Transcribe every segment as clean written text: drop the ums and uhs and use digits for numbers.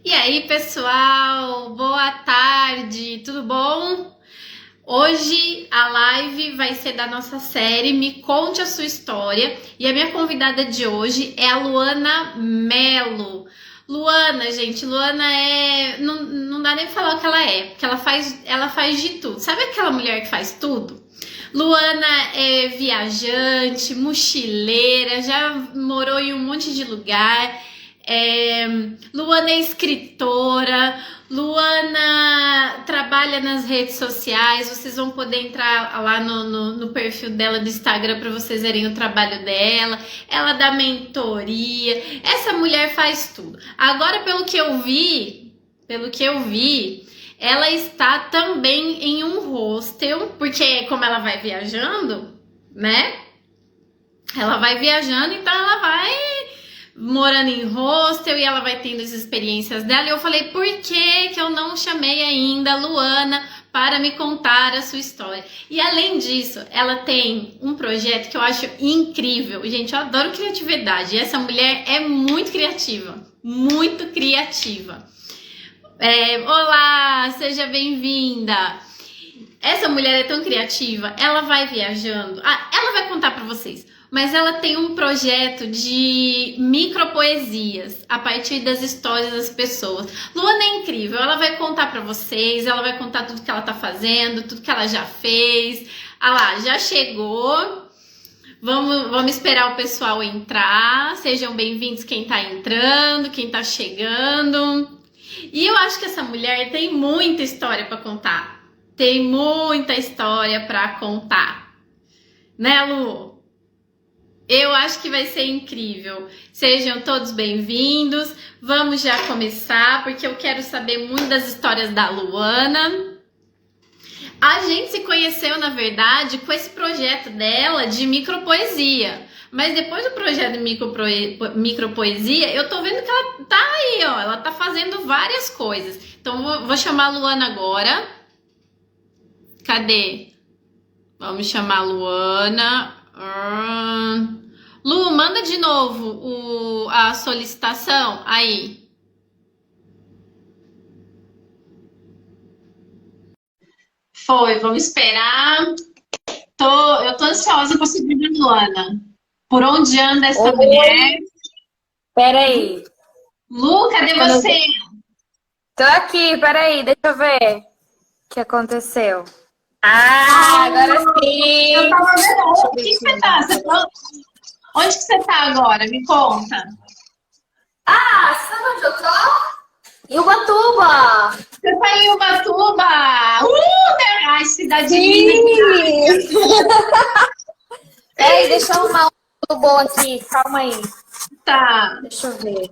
E aí, pessoal, boa tarde, tudo bom? Hoje a live vai ser da nossa série Me Conte a Sua História e a minha convidada de hoje é a Luana Mello. Luana, gente, Luana é... Não dá nem pra falar o que ela é, porque ela faz de tudo. Sabe aquela mulher que faz tudo? Luana é viajante, mochileira, já morou em um monte de lugar. Luana é escritora, Luana trabalha nas redes sociais. Vocês vão poder entrar lá no perfil dela do Instagram para vocês verem o trabalho dela. Ela dá mentoria. Essa mulher faz tudo. Agora, pelo que eu vi, ela está também em um hostel, porque como ela vai viajando, né? Ela vai viajando, então ela vai morando em hostel e ela vai tendo as experiências dela. E eu falei, por que eu não chamei ainda a Luana para me contar a sua história? E além disso, ela tem um projeto que eu acho incrível. Gente, eu adoro criatividade. E essa mulher é muito criativa, muito criativa. Olá, seja bem-vinda. Essa mulher é tão criativa, ela vai viajando. Ela vai contar para vocês. Mas ela tem um projeto de micropoesias a partir das histórias das pessoas. Luana é incrível, ela vai contar pra vocês, ela vai contar tudo que ela tá fazendo, tudo que ela já fez. Lá, já chegou. Vamos esperar o pessoal entrar. Sejam bem-vindos quem tá entrando, quem tá chegando. E eu acho que essa mulher tem muita história pra contar. Tem muita história pra contar. Né, Lu? Eu acho que vai ser incrível. Sejam todos bem-vindos. Vamos já começar, porque eu quero saber muito das histórias da Luana. A gente se conheceu, na verdade, com esse projeto dela de micropoesia. Mas depois do projeto de micropoesia, eu tô vendo que ela tá aí, ó. Ela tá fazendo várias coisas. Então, vou chamar a Luana agora. Cadê? Vamos chamar a Luana. Lu, manda de novo a solicitação aí. Foi, vamos esperar. Eu tô ansiosa pra saber da Luana. Por onde anda essa mulher? Peraí. Lu, cadê você? Tô aqui, peraí, deixa eu ver o que aconteceu. Agora sim! Eu tava vendo. Onde que você tá? Onde que você tá agora? Me conta. Sabe onde eu tô? Em Ubatuba! Você tá em Ubatuba? Ai, cidade linda! Peraí, deixa eu arrumar um bom aqui, calma aí. Tá. Deixa eu ver.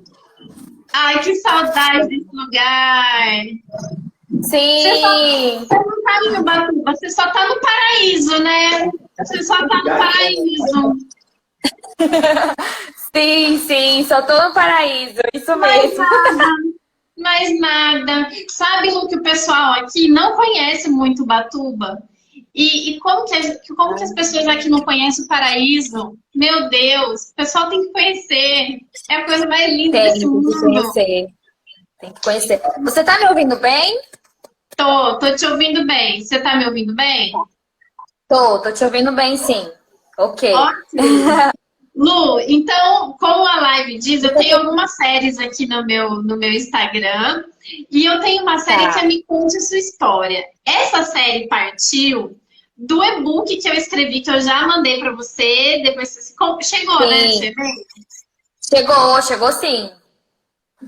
Ai, que saudade desse lugar! Sim! Você não tá em Ubatuba, você só tá no paraíso, né? Você só tá no paraíso. Sim, só tô no paraíso, isso mesmo. Mais nada. Sabe, Lu, que o pessoal aqui não conhece muito Ubatuba? E como que as pessoas aqui não conhecem o paraíso? Meu Deus, o pessoal tem que conhecer. É a coisa mais linda desse mundo. Tem que conhecer. Você tá me ouvindo bem? Tô te ouvindo bem. Você tá me ouvindo bem? Tô te ouvindo bem, sim. Ok. Ótimo. Lu, então, como a live diz, eu tenho algumas séries aqui no meu Instagram. E eu tenho uma série que é Me Conte a Sua História. Essa série partiu do e-book que eu escrevi, que eu já mandei pra você. Depois você chegou, sim, né? Você veio? Chegou sim.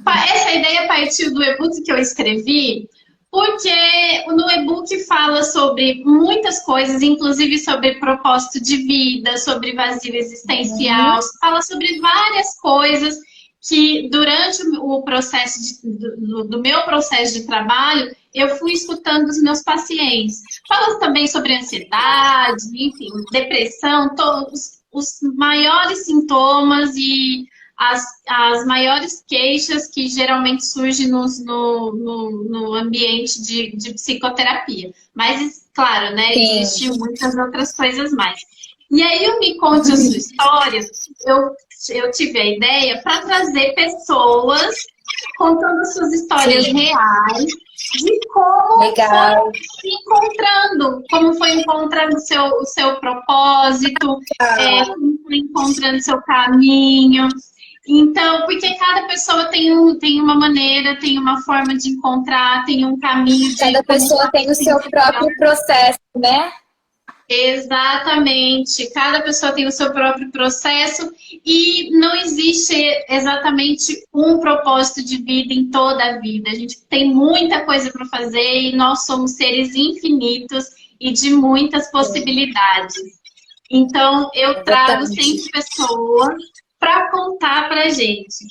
Essa ideia partiu do e-book que eu escrevi, porque no e-book fala sobre muitas coisas, inclusive sobre propósito de vida, sobre vazio existencial, fala sobre várias coisas que durante o processo do meu processo de trabalho, eu fui escutando dos meus pacientes. Fala também sobre ansiedade, enfim, depressão, todos os maiores sintomas e as maiores queixas que geralmente surgem no ambiente de psicoterapia. Mas, claro, né, existem muitas outras coisas mais. E aí, o Me Conte a Sua História, eu tive a ideia para trazer pessoas contando suas histórias Sim. reais de como Legal. foi se encontrando, como foi encontrando o seu propósito, como foi encontrando seu caminho. Então, porque cada pessoa tem uma maneira, tem uma forma de encontrar, tem um caminho de Cada como pessoa tem o seu próprio processo, né? exatamente, cada pessoa tem o seu próprio processo e não existe exatamente um propósito de vida em toda a vida. A gente tem muita coisa para fazer e nós somos seres infinitos e de muitas possibilidades. Então, eu trago Exatamente. sempre pessoas para contar para gente.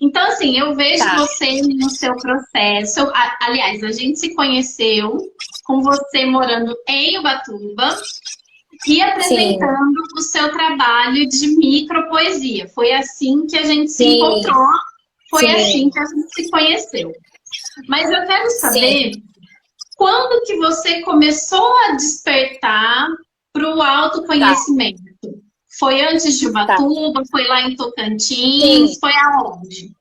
Então, assim, eu vejo Tá. você no seu processo. Aliás, a gente se conheceu com você morando em Ubatuba e Sim, apresentando o seu trabalho de micropoesia. Foi assim que a gente se sim, encontrou, foi assim sim, que a gente se conheceu. Mas eu quero sim. saber quando que você começou a despertar para o Tá, autoconhecimento? Foi antes de tá. Ubatuba? Foi lá em Sim. Tocantins? Foi aonde?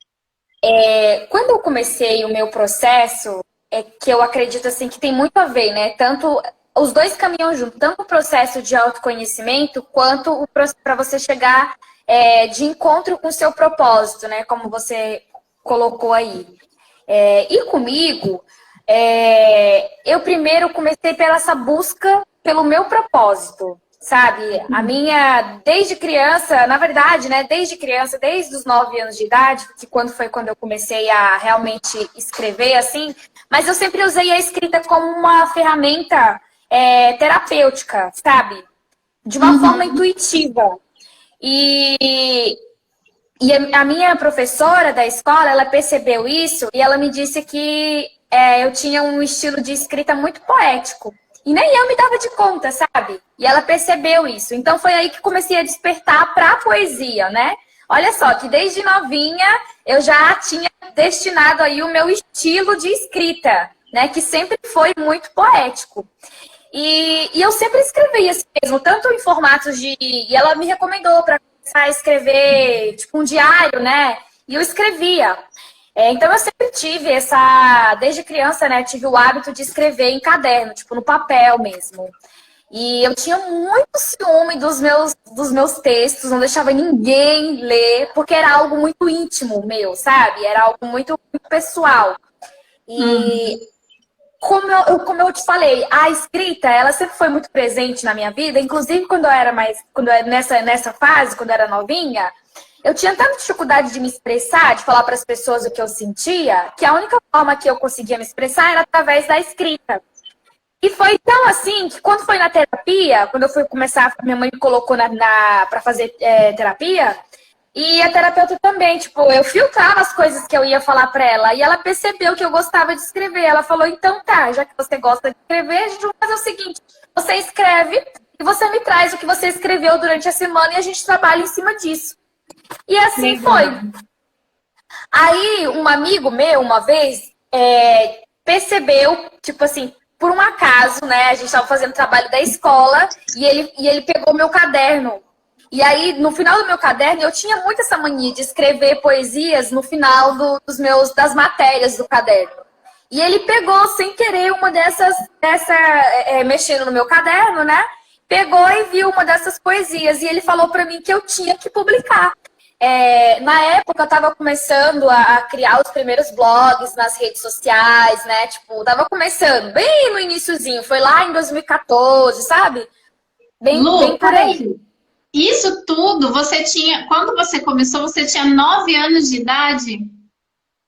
Quando eu comecei o meu processo, é que eu acredito assim que tem muito a ver, né? Tanto os dois caminham junto, tanto o processo de autoconhecimento quanto o para você chegar de encontro com o seu propósito, né? Como você colocou aí. E comigo, eu primeiro comecei pela essa busca pelo meu propósito, sabe? A minha, desde criança, na verdade, né? Desde criança, desde os 9 anos de idade, que quando eu comecei a realmente escrever, assim, mas eu sempre usei a escrita como uma ferramenta terapêutica, sabe? De uma forma Uhum. intuitiva. E, e a minha professora da escola, ela percebeu isso e ela me disse que eu tinha um estilo de escrita muito poético. E nem eu me dava de conta, sabe? E ela percebeu isso. Então foi aí que comecei a despertar para a poesia, né? Olha só, que desde novinha eu já tinha destinado aí o meu estilo de escrita, né? Que sempre foi muito poético. E eu sempre escrevi assim mesmo, tanto em formatos de. E ela me recomendou para começar a escrever, tipo, um diário, né? E eu escrevia. Então eu sempre tive essa. Desde criança, né? Tive o hábito de escrever em caderno, tipo, no papel mesmo. E eu tinha muito ciúme dos meus textos, não deixava ninguém ler, porque era algo muito íntimo meu, sabe? Era algo muito, muito pessoal. E Uhum. como eu te falei, a escrita, ela sempre foi muito presente na minha vida, inclusive nessa fase, quando eu era novinha, eu tinha tanta dificuldade de me expressar, de falar para as pessoas o que eu sentia, que a única forma que eu conseguia me expressar era através da escrita. E foi tão assim que quando foi na terapia, quando eu fui começar, minha mãe me colocou para fazer terapia, e a terapeuta também, tipo, eu filtrava as coisas que eu ia falar pra ela. E ela percebeu que eu gostava de escrever. Ela falou, então tá, já que você gosta de escrever, a gente vai fazer o seguinte, você escreve e você me traz o que você escreveu durante a semana e a gente trabalha em cima disso. E assim foi. Legal. Aí, um amigo meu, uma vez, percebeu, tipo assim, por um acaso, né? A gente estava fazendo trabalho da escola e ele pegou meu caderno. E aí, no final do meu caderno, eu tinha muito essa mania de escrever poesias no final das matérias do caderno. E ele pegou, sem querer, mexendo no meu caderno, né? Pegou e viu uma dessas poesias. E ele falou para mim que eu tinha que publicar. Na época, eu estava começando a criar os primeiros blogs nas redes sociais, né? Tipo, tava começando bem no iniciozinho. Foi lá em 2014, sabe? Bem, Lu, bem por aí. peraí. Isso tudo você tinha. Quando você começou, você tinha 9 anos de idade?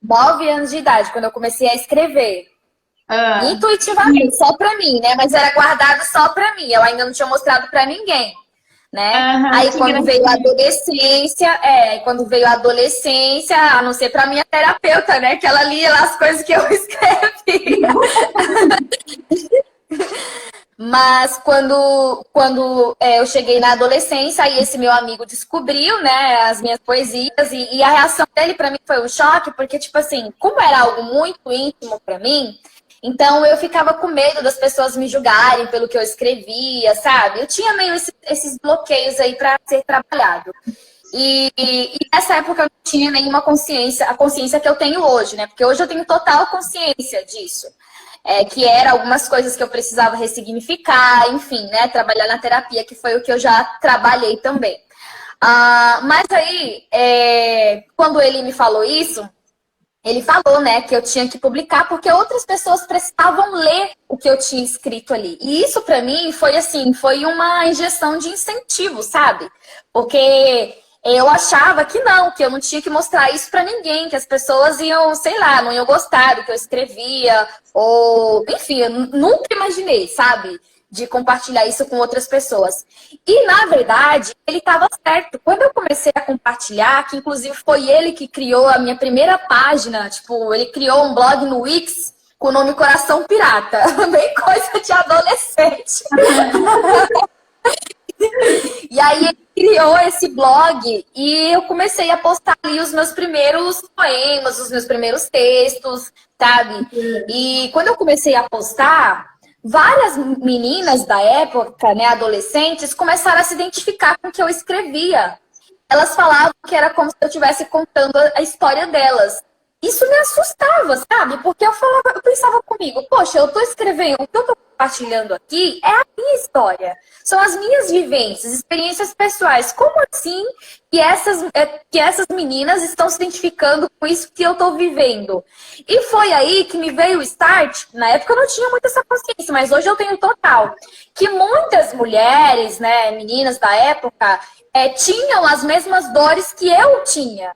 9 anos de idade, quando eu comecei a escrever. Ah. Intuitivamente, só pra mim, né? Mas era guardado só pra mim. Eu ainda não tinha mostrado pra ninguém, né? Aham, Aí que quando veio a adolescência, a não ser pra minha terapeuta, né? Que ela lia lá as coisas que eu escrevia. Mas quando eu cheguei na adolescência, aí esse meu amigo descobriu, né, as minhas poesias e a reação dele pra mim foi um choque, porque tipo assim, como era algo muito íntimo pra mim, então eu ficava com medo das pessoas me julgarem pelo que eu escrevia, sabe? Eu tinha meio esses bloqueios aí pra ser trabalhado. E nessa época eu não tinha nenhuma consciência, a consciência que eu tenho hoje, né? Porque hoje eu tenho total consciência disso. Que era algumas coisas que eu precisava ressignificar, enfim, né? Trabalhar na terapia, que foi o que eu já trabalhei também. Mas aí, quando ele me falou isso, ele falou, né, que eu tinha que publicar porque outras pessoas precisavam ler o que eu tinha escrito ali. E isso para mim foi assim, foi uma injeção de incentivo, sabe? Porque eu achava que não, que eu não tinha que mostrar isso para ninguém, que as pessoas iam, sei lá, não iam gostar do que eu escrevia, ou enfim, eu nunca imaginei, sabe? De compartilhar isso com outras pessoas. E, na verdade, ele estava certo. Quando eu comecei a compartilhar, que inclusive foi ele que criou a minha primeira página, tipo, ele criou um blog no Wix com o nome Coração Pirata. Bem coisa de adolescente. E aí ele criou esse blog e eu comecei a postar ali os meus primeiros poemas, os meus primeiros textos, sabe? E quando eu comecei a postar, várias meninas da época, né, adolescentes, começaram a se identificar com o que eu escrevia. Elas falavam que era como se eu estivesse contando a história delas. Isso me assustava, sabe? Porque eu pensava comigo, poxa, eu tô escrevendo, o que eu tô compartilhando aqui é a minha história. São as minhas vivências, experiências pessoais. Como assim que essas meninas estão se identificando com isso que eu tô vivendo? E foi aí que me veio o start. Na época eu não tinha muito essa consciência, mas hoje eu tenho total. Que muitas mulheres, né, meninas da época, tinham as mesmas dores que eu tinha.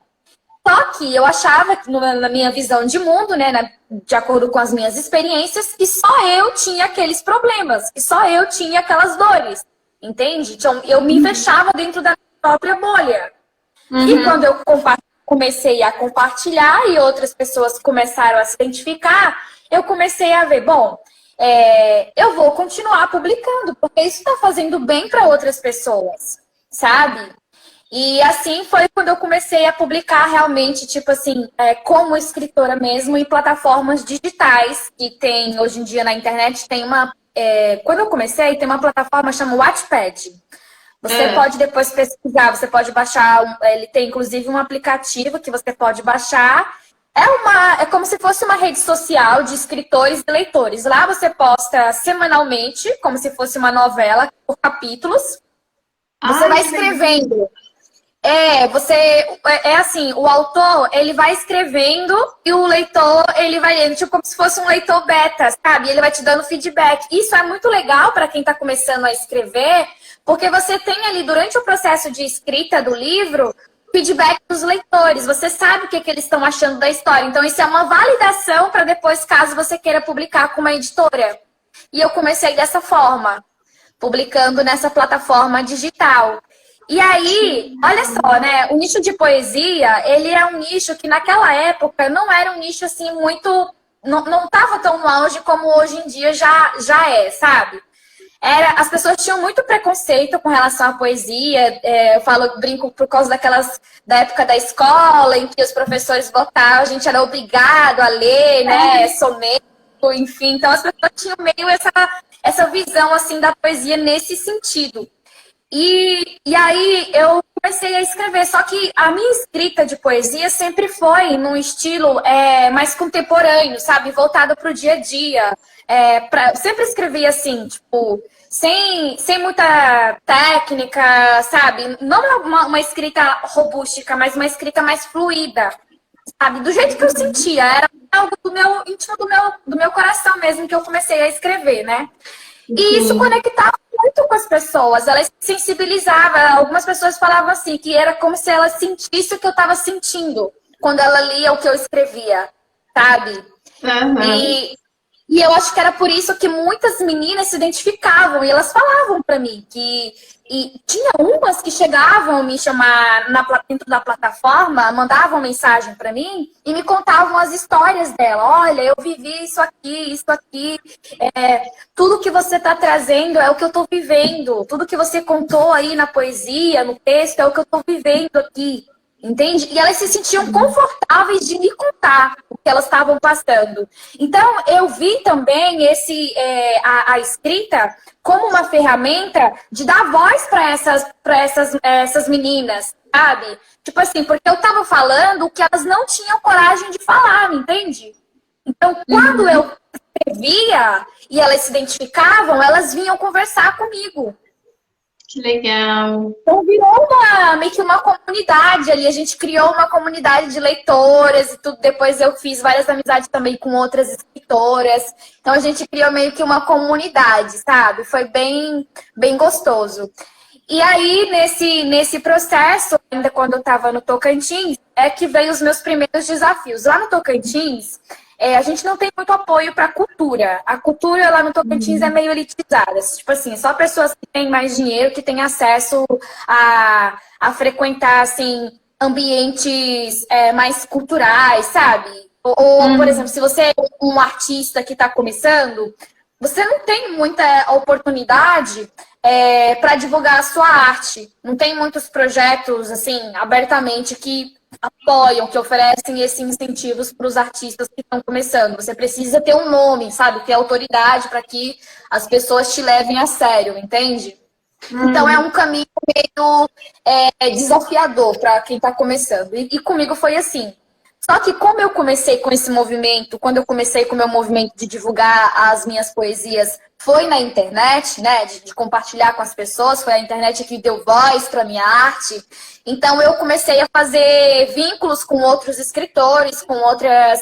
Só que eu achava, na minha visão de mundo, né, de acordo com as minhas experiências, que só eu tinha aqueles problemas, que só eu tinha aquelas dores, entende? Então, eu me fechava dentro da minha própria bolha. E quando eu comecei a compartilhar e outras pessoas começaram a se identificar, eu comecei a ver, bom, eu vou continuar publicando, porque isso está fazendo bem para outras pessoas, sabe? E assim foi quando eu comecei a publicar realmente, tipo assim, como escritora mesmo, em plataformas digitais, que tem hoje em dia na internet, tem uma... quando eu comecei, tem uma plataforma chamada Wattpad. Você pode depois pesquisar, você pode baixar, ele tem inclusive um aplicativo que você pode baixar. É como se fosse uma rede social de escritores e leitores. Lá você posta semanalmente, como se fosse uma novela, por capítulos. Você vai escrevendo... assim, o autor, ele vai escrevendo e o leitor, ele vai lendo, tipo como se fosse um leitor beta, sabe? Ele vai te dando feedback. Isso é muito legal para quem está começando a escrever, porque você tem ali, durante o processo de escrita do livro, feedback dos leitores. Você sabe o que eles estão achando da história. Então, isso é uma validação para depois, caso você queira publicar com uma editora. E eu comecei dessa forma, publicando nessa plataforma digital. E aí, olha só, né? O nicho de poesia, ele é um nicho que naquela época não era um nicho assim muito... Não estava tão no auge como hoje em dia já é, sabe? As pessoas tinham muito preconceito com relação à poesia. Brinco por causa da época da escola, em que os professores botavam, a gente era obrigado a ler, né? Soneto, enfim. Então as pessoas tinham meio essa visão assim da poesia nesse sentido. E aí eu comecei a escrever, só que a minha escrita de poesia sempre foi num estilo mais contemporâneo, sabe? Voltado para o dia a dia. Sempre escrevi assim, tipo, sem muita técnica, sabe? Não uma escrita robústica, mas uma escrita mais fluida, sabe? Do jeito que eu sentia, era algo do meu íntimo, do meu coração mesmo, que eu comecei a escrever, né? E isso conectava muito com as pessoas, elas se sensibilizavam. Algumas pessoas falavam assim, que era como se ela sentisse o que eu estava sentindo quando ela lia o que eu escrevia, sabe? E eu acho que era por isso que muitas meninas se identificavam e elas falavam para mim que... E tinha umas que chegavam a me chamar dentro da plataforma, mandavam mensagem para mim e me contavam as histórias dela. Olha, eu vivi isso aqui. Tudo que você está trazendo é o que eu estou vivendo. Tudo que você contou aí na poesia, no texto, é o que eu estou vivendo aqui. entende? E elas se sentiam confortáveis de me contar o que elas estavam passando. Então, eu vi também a escrita como uma ferramenta de dar voz para essas meninas, sabe? Tipo assim, porque eu estava falando o que elas não tinham coragem de falar, me entende? Então, quando eu escrevia e elas se identificavam, elas vinham conversar comigo. Que legal. Então virou meio que uma comunidade ali. A gente criou uma comunidade de leitoras e tudo. Depois eu fiz várias amizades também com outras escritoras. Então a gente criou meio que uma comunidade, sabe? Foi bem, bem gostoso. E aí, nesse processo, ainda quando eu estava no Tocantins, é que veio os meus primeiros desafios. Lá no Tocantins, a gente não tem muito apoio para a cultura. A cultura lá no Tocantins é meio elitizada. Tipo assim, só pessoas que têm mais dinheiro que têm acesso a frequentar, assim, ambientes mais culturais, sabe? Ou, por exemplo, se você é um artista que está começando, você não tem muita oportunidade para divulgar a sua arte. Não tem muitos projetos, assim, abertamente que apoiam, que oferecem esses incentivos para os artistas que estão começando. Você precisa ter um nome, sabe? Ter autoridade para que as pessoas te levem a sério, entende? Então é um caminho meio desafiador para quem está começando. E comigo foi assim. Só que como eu comecei com esse movimento, quando eu comecei com o meu movimento de divulgar as minhas poesias, foi na internet, né? De compartilhar com as pessoas, foi a internet que deu voz para minha arte. Então eu comecei a fazer vínculos com outros escritores, com outras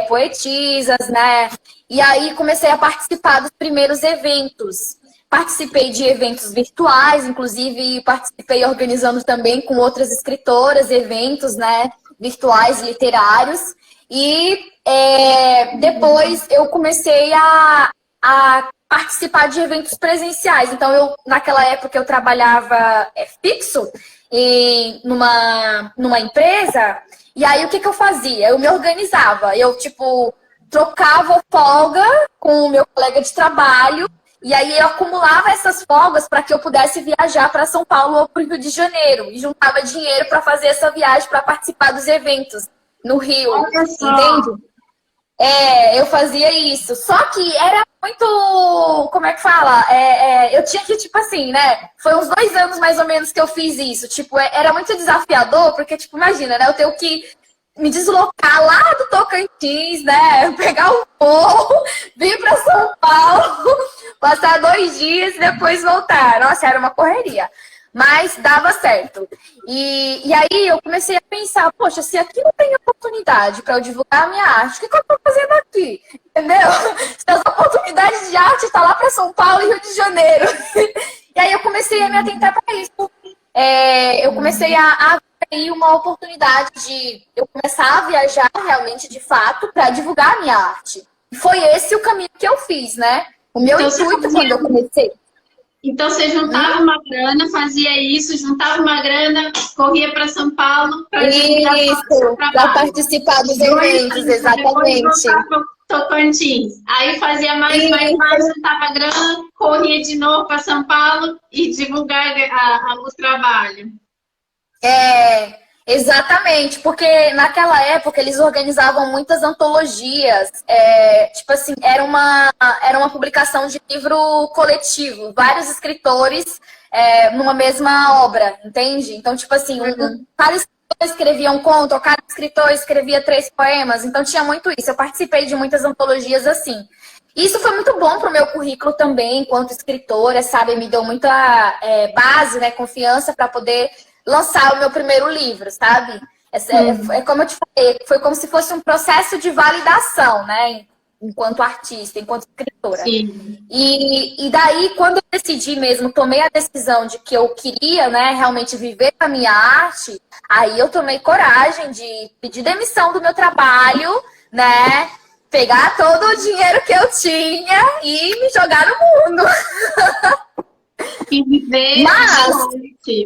poetisas, né? E aí comecei a participar dos primeiros eventos. Participei de eventos virtuais, inclusive participei organizando também com outras escritoras eventos, né? Virtuais, literários. E depois eu comecei a participar de eventos presenciais. Então, naquela época, eu trabalhava fixo numa empresa. E aí, o que eu fazia? Eu me organizava. Eu, trocava folga com o meu colega de trabalho. E aí, eu acumulava essas folgas para que eu pudesse viajar para São Paulo ou para o Rio de Janeiro. E juntava dinheiro para fazer essa viagem, para participar dos eventos no Rio. Entende? Eu fazia isso. Só que era muito... Como é que fala? Eu tinha que, né? Foi uns 2 anos mais ou menos que eu fiz isso. Era muito desafiador, porque, imagina, né? Eu tenho que me deslocar lá do Tocantins, né? Pegar um voo, vir para São Paulo, passar 2 dias e depois voltar. Nossa, era uma correria. Mas dava certo. E aí eu comecei a pensar, poxa, se aqui não tem oportunidade para eu divulgar a minha arte, o que eu estou fazendo aqui? Entendeu? Se as oportunidades de arte estão lá para São Paulo e Rio de Janeiro. E aí eu comecei a me atentar para isso. Eu comecei a ter uma oportunidade de eu começar a viajar realmente, de fato, para divulgar a minha arte. E foi esse o caminho que eu fiz, né? O meu intuito quando eu comecei. Então você juntava uma grana, fazia isso, juntava uma grana, corria para São Paulo para participar dos eventos, exatamente. Tocantins. Aí fazia mais, juntava grana, corria de novo para São Paulo e divulgar o trabalho. Exatamente, porque naquela época eles organizavam muitas antologias, era uma publicação de livro coletivo, vários escritores numa mesma obra, entende? Então, cada escritor escrevia um conto, cada escritor escrevia 3 poemas, então tinha muito isso. Eu participei de muitas antologias assim. Isso foi muito bom para o meu currículo também, enquanto escritora, sabe? Me deu muita base, né, confiança para poder lançar o meu primeiro livro, sabe? Como eu te falei, foi como se fosse um processo de validação, né? Enquanto artista, enquanto escritora. Sim. E daí, quando eu decidi mesmo, tomei a decisão de que eu queria, né, realmente viver a minha arte, aí eu tomei coragem de pedir demissão do meu trabalho, né? Pegar todo o dinheiro que eu tinha e me jogar no mundo. E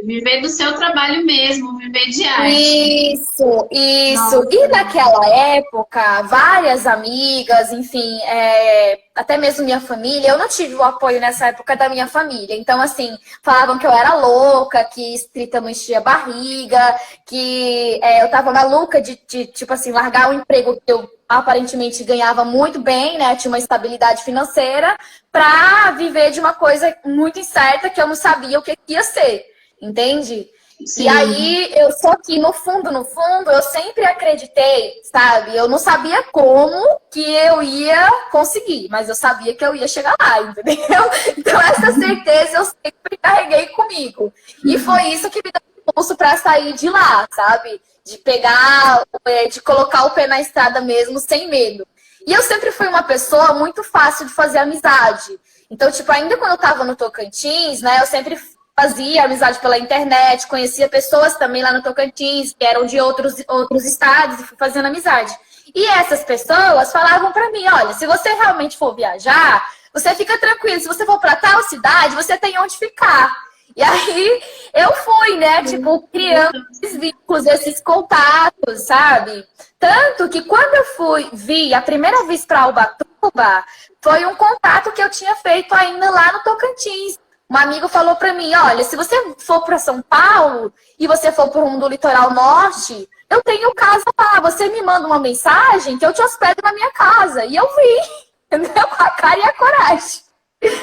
viver do seu trabalho mesmo, viver de arte. Isso. Nossa. E naquela época, várias amigas, enfim, até mesmo minha família, eu não tive o apoio nessa época da minha família. Então, assim, falavam que eu era louca, que escrita não enchia a barriga, que eu tava maluca de, tipo assim, largar o emprego que eu aparentemente ganhava muito bem, né? Tinha uma estabilidade financeira, pra viver de uma coisa muito incerta que eu não sabia o que ia ser, entende? Sim. E aí, eu só que no fundo, eu sempre acreditei, sabe? Eu não sabia como que eu ia conseguir, mas eu sabia que eu ia chegar lá, entendeu? Então, essa certeza eu sempre carreguei comigo. E foi isso que me deu impulso para sair de lá, sabe? De pegar, de colocar o pé na estrada mesmo, sem medo. E eu sempre fui uma pessoa muito fácil de fazer amizade. Então, tipo, ainda quando eu tava no Tocantins, né, eu sempre fazia amizade pela internet, conhecia pessoas também lá no Tocantins, que eram de outros estados, e fui fazendo amizade. E essas pessoas falavam pra mim, olha, se você realmente for viajar, você fica tranquilo, se você for pra tal cidade, você tem onde ficar. E aí eu fui, né, tipo, criando esses vínculos, esses contatos, sabe? Tanto que quando eu vi a primeira vez pra Ubatuba, foi um contato que eu tinha feito ainda lá no Tocantins. Um amigo falou pra mim, olha, se você for para São Paulo e você for para um do litoral norte, eu tenho casa lá. Você me manda uma mensagem que eu te hospedo na minha casa. E eu vim, entendeu? Com a cara e a coragem.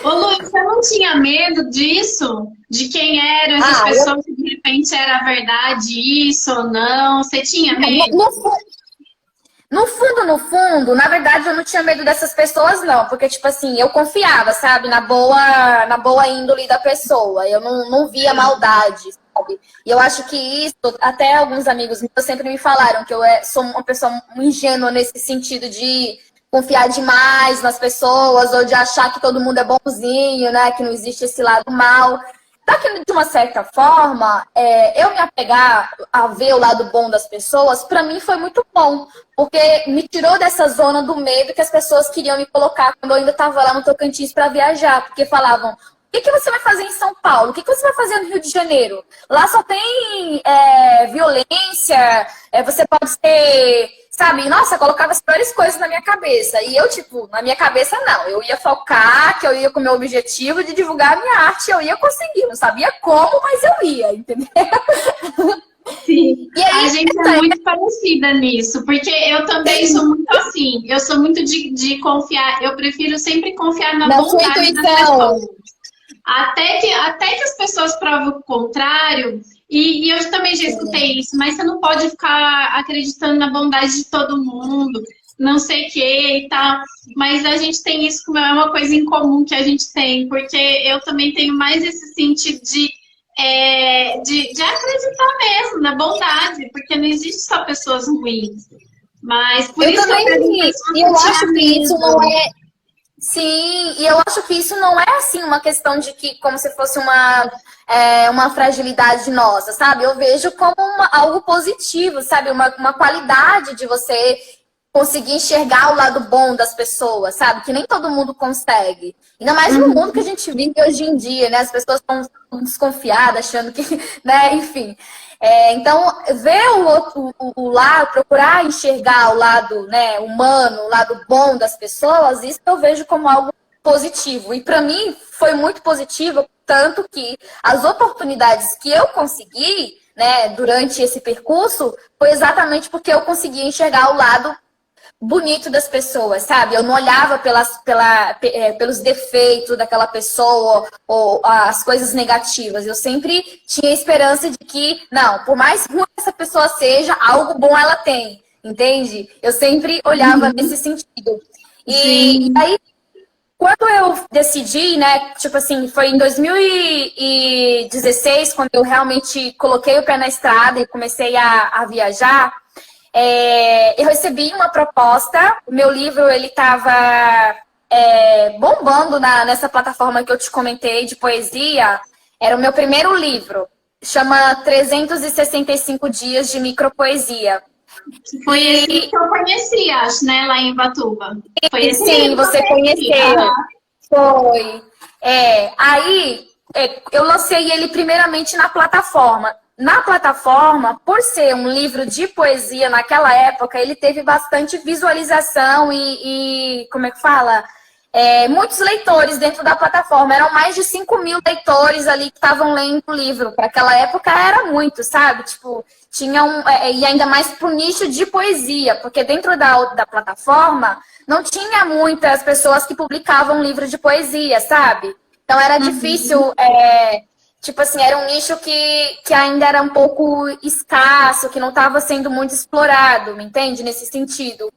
Ô, Lu, você não tinha medo disso? De quem eram essas pessoas, que de repente era verdade isso ou não? Você tinha medo? No fundo, na verdade, eu não tinha medo dessas pessoas, não. Porque, tipo assim, eu confiava, sabe? Na boa índole da pessoa. Eu não via maldade, sabe? E eu acho que isso, até alguns amigos meus sempre me falaram que eu sou uma pessoa ingênua nesse sentido de confiar demais nas pessoas, ou de achar que todo mundo é bonzinho, né? Que não existe esse lado mal. Só que, de uma certa forma, eu me apegar a ver o lado bom das pessoas, pra mim foi muito bom. Porque me tirou dessa zona do medo que as pessoas queriam me colocar quando eu ainda estava lá no Tocantins para viajar. Porque falavam, o que você vai fazer em São Paulo? O que você vai fazer no Rio de Janeiro? Lá só tem violência, você pode ser... Sabe, nossa, colocava as piores coisas na minha cabeça. E eu, tipo, na minha cabeça, não. Eu ia focar, que eu ia com o meu objetivo de divulgar a minha arte. Eu ia conseguir. Não sabia como, mas eu ia, entendeu? Sim. E aí, a gente é muito parecida nisso. Porque eu também sou muito assim. Eu sou muito de confiar. Eu prefiro sempre confiar na bondade das pessoas. Até que as pessoas provam o contrário... E eu também já escutei isso, mas você não pode ficar acreditando na bondade de todo mundo, não sei o que e tal. Mas a gente tem isso como é uma coisa em comum que a gente tem, porque eu também tenho mais esse sentido de acreditar mesmo na bondade, porque não existe só pessoas ruins. Mas por isso que eu acho que isso não é. Sim, e eu acho que isso não é assim uma questão de que como se fosse uma fragilidade nossa, sabe? Eu vejo como algo positivo, sabe? Uma qualidade de você conseguir enxergar o lado bom das pessoas, sabe? Que nem todo mundo consegue. Ainda mais no mundo que a gente vive hoje em dia, né? As pessoas estão desconfiadas, achando que, né? Enfim. Então, ver o lado, procurar enxergar o lado, né, humano, o lado bom das pessoas, isso eu vejo como algo positivo. E para mim foi muito positivo, tanto que as oportunidades que eu consegui, né, durante esse percurso, foi exatamente porque eu consegui enxergar o lado bonito das pessoas, sabe? Eu não olhava pelos defeitos daquela pessoa ou as coisas negativas. Eu sempre tinha esperança de que, não, por mais ruim que essa pessoa seja, algo bom ela tem, entende? Eu sempre olhava nesse sentido. E aí, quando eu decidi, né, tipo assim, foi em 2016, quando eu realmente coloquei o pé na estrada e comecei a viajar, eu recebi uma proposta, o meu livro ele estava bombando nessa plataforma que eu te comentei de poesia, era o meu primeiro livro, chama 365 Dias de Micropoesia. Foi esse que eu conheci, acho, né, lá em Ubatuba. Foi esse Sim, você conheceu. Foi. Aí, eu lancei ele primeiramente na plataforma. Na plataforma, por ser um livro de poesia naquela época, ele teve bastante visualização e como é que fala? muitos leitores dentro da plataforma. Eram mais de 5.000 leitores ali que estavam lendo o livro. Para aquela época era muito, sabe? Tipo, e ainda mais para o nicho de poesia, porque dentro da plataforma não tinha muitas pessoas que publicavam livros de poesia, sabe? Então era difícil, tipo assim, era um nicho que ainda era um pouco escasso, que não estava sendo muito explorado, me entende? Nesse sentido.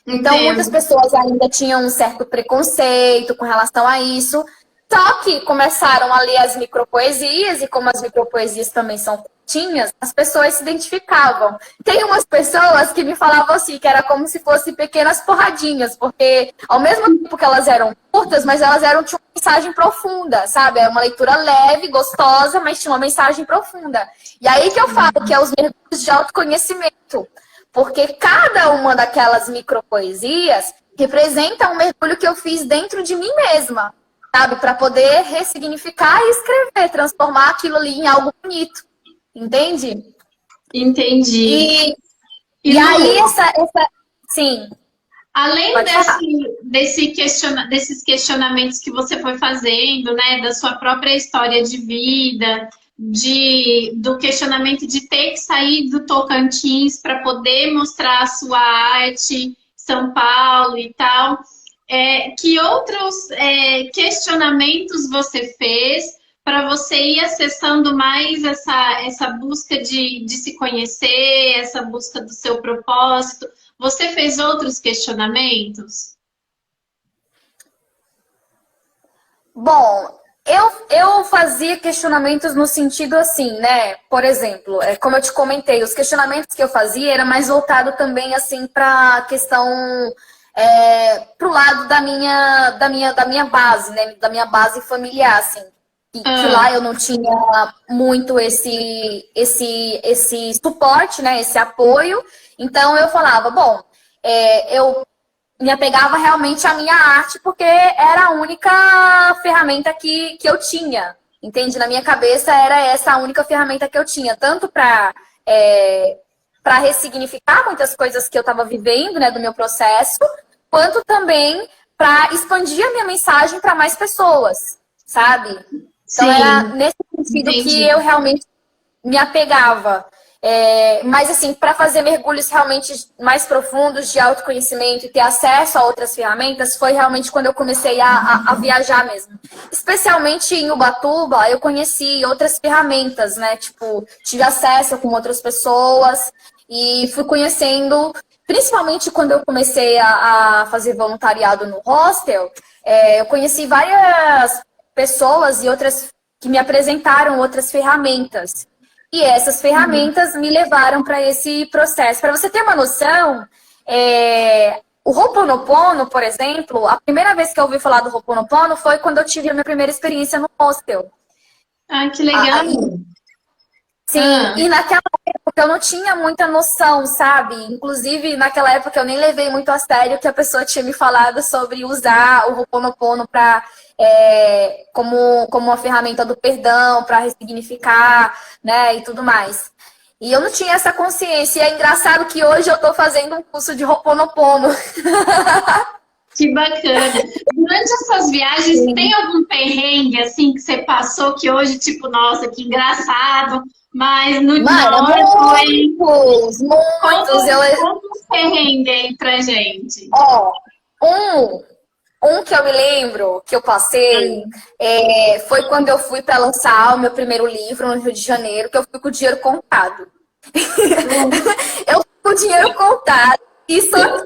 Então, muitas pessoas ainda tinham um certo preconceito com relação a isso. Só que começaram a ler as micropoesias, e como as micropoesias também são curtinhas, as pessoas se identificavam. Tem umas pessoas que me falavam assim, que era como se fossem pequenas porradinhas, porque ao mesmo tempo que elas eram curtas, mas elas tinham uma mensagem profunda, sabe? Era uma leitura leve, gostosa, mas tinha uma mensagem profunda. E aí que eu falo que é os mergulhos de autoconhecimento. Porque cada uma daquelas micropoesias representa um mergulho que eu fiz dentro de mim mesma, sabe? Para poder ressignificar e escrever, transformar aquilo ali em algo bonito. Entende? Entendi. E aí, sim. Além desses questionamentos que você foi fazendo, né? Da sua própria história de vida, do questionamento de ter que sair do Tocantins para poder mostrar a sua arte, São Paulo e tal. Que outros questionamentos você fez para você ir acessando mais essa busca de se conhecer, essa busca do seu propósito? Você fez outros questionamentos? Bom, eu fazia questionamentos no sentido assim, né? Por exemplo, como eu te comentei, os questionamentos que eu fazia era mais voltado também assim para a questão pro lado da minha base, né? Da minha base familiar, assim. Que lá eu não tinha muito esse suporte, né? Esse apoio. Então eu falava, bom, eu me apegava realmente à minha arte, porque era a única ferramenta que eu tinha. Entende? Na minha cabeça era essa a única ferramenta que eu tinha, tanto para ressignificar muitas coisas que eu estava vivendo, né, do meu processo, quanto também para expandir a minha mensagem para mais pessoas, sabe? Então, era nesse sentido que eu realmente me apegava. Mas, assim, para fazer mergulhos realmente mais profundos de autoconhecimento e ter acesso a outras ferramentas, foi realmente quando eu comecei a viajar mesmo. Especialmente em Ubatuba, eu conheci outras ferramentas, né? Tipo, tive acesso com outras pessoas e fui conhecendo, principalmente quando eu comecei a fazer voluntariado no hostel, eu conheci várias pessoas e outras que me apresentaram outras ferramentas. E essas ferramentas me levaram para esse processo. Para você ter uma noção, o Ho'oponopono, por exemplo, a primeira vez que eu ouvi falar do Ho'oponopono foi quando eu tive a minha primeira experiência no hostel. Ah, que legal! Sim, e naquela época eu não tinha muita noção, sabe? Inclusive, naquela época eu nem levei muito a sério que a pessoa tinha me falado sobre usar o Ho'oponopono como uma ferramenta do perdão, para ressignificar, né, e tudo mais. E eu não tinha essa consciência. E é engraçado que hoje eu estou fazendo um curso de Ho'oponopono. Que bacana. Durante essas viagens, tem algum perrengue, assim, que você passou que hoje, tipo, nossa, que engraçado, mas no dia foi... Muitos! Conta uns perrengues aí pra gente. Um que eu me lembro, que eu passei, foi quando eu fui para lançar o meu primeiro livro no Rio de Janeiro, que eu fui com o dinheiro contado. Eu fui com o dinheiro contado e só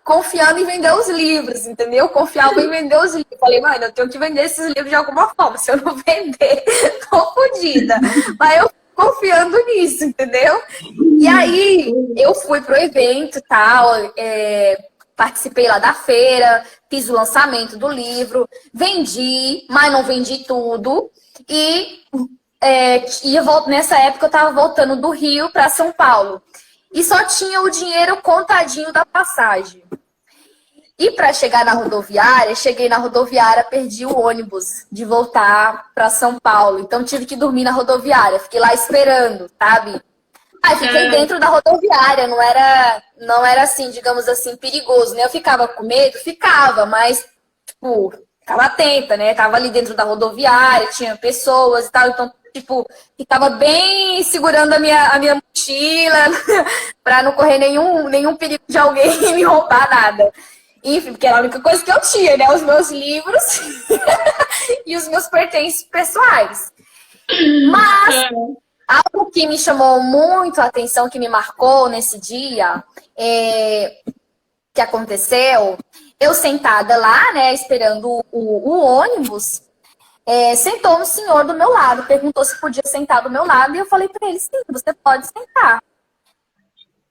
confiando em vender os livros, entendeu? Confiava em vender os livros. Falei, mano, eu tenho que vender esses livros de alguma forma. Se eu não vender, tô fodida. Mas eu confiando nisso, entendeu? E aí, eu fui pro evento e tal, participei lá da feira, fiz o lançamento do livro, vendi, mas não vendi tudo. E nessa época eu estava voltando do Rio para São Paulo. E só tinha o dinheiro contadinho da passagem. E para chegar na rodoviária, cheguei na rodoviária, perdi o ônibus de voltar para São Paulo. Então tive que dormir na rodoviária, fiquei lá esperando, sabe? Aí fiquei dentro da rodoviária, não era assim, digamos assim, perigoso, né? Eu ficava com medo? Ficava, mas tipo, ficava atenta, né? Tava ali dentro da rodoviária, tinha pessoas e tal, então, tipo, ficava bem segurando a minha mochila para não correr nenhum perigo de alguém me roubar nada. Enfim, porque era a única coisa que eu tinha, né? Os meus livros e os meus pertences pessoais. Mas algo que me chamou muito a atenção, que me marcou nesse dia, que aconteceu, eu sentada lá, né, esperando o ônibus, sentou um senhor do meu lado, perguntou se podia sentar do meu lado, e eu falei para ele, sim, você pode sentar.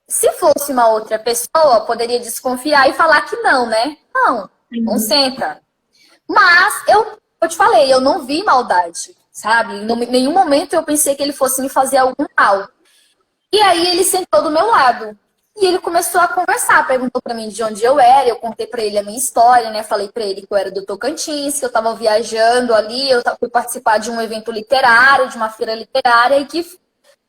Se fosse uma outra pessoa, poderia desconfiar e falar que não, né? Não senta. Mas eu te falei, eu não vi maldade, sabe? Em nenhum momento eu pensei que ele fosse me fazer algum mal. E aí ele sentou do meu lado. E ele começou a conversar, perguntou pra mim de onde eu era, eu contei pra ele a minha história, né? Falei pra ele que eu era do Tocantins, que eu tava viajando ali, eu fui participar de um evento literário, de uma feira literária, e que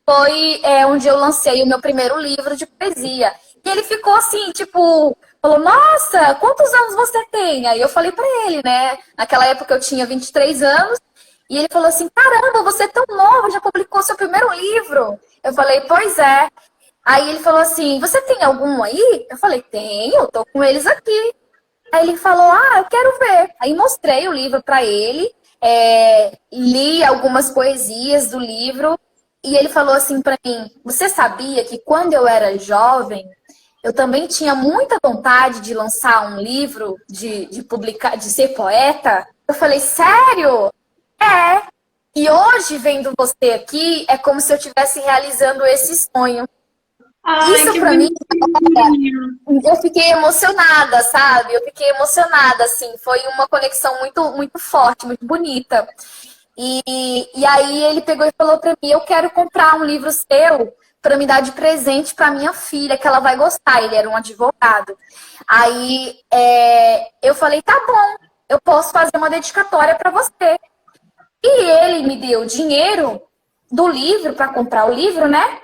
foi onde eu lancei o meu primeiro livro de poesia. E ele ficou assim, tipo, falou, nossa, quantos anos você tem? Aí eu falei pra ele, né? Naquela época eu tinha 23 anos, e ele falou assim, caramba, você é tão novo, já publicou seu primeiro livro. Eu falei, pois é. Aí ele falou assim, você tem algum aí? Eu falei, tenho, tô com eles aqui. Aí ele falou, eu quero ver. Aí mostrei o livro pra ele, li algumas poesias do livro, e ele falou assim pra mim, você sabia que quando eu era jovem, eu também tinha muita vontade de lançar um livro, de publicar, de ser poeta? Eu falei, sério? E hoje, vendo você aqui, é como se eu estivesse realizando esse sonho. Isso pra mim, eu fiquei emocionada, sabe? Eu fiquei emocionada, assim. Foi uma conexão muito, muito forte, muito bonita. E aí ele pegou e falou pra mim, eu quero comprar um livro seu pra me dar de presente pra minha filha, que ela vai gostar. Ele era um advogado. Aí eu falei, tá bom, eu posso fazer uma dedicatória pra você. E ele me deu dinheiro do livro pra comprar o livro, né?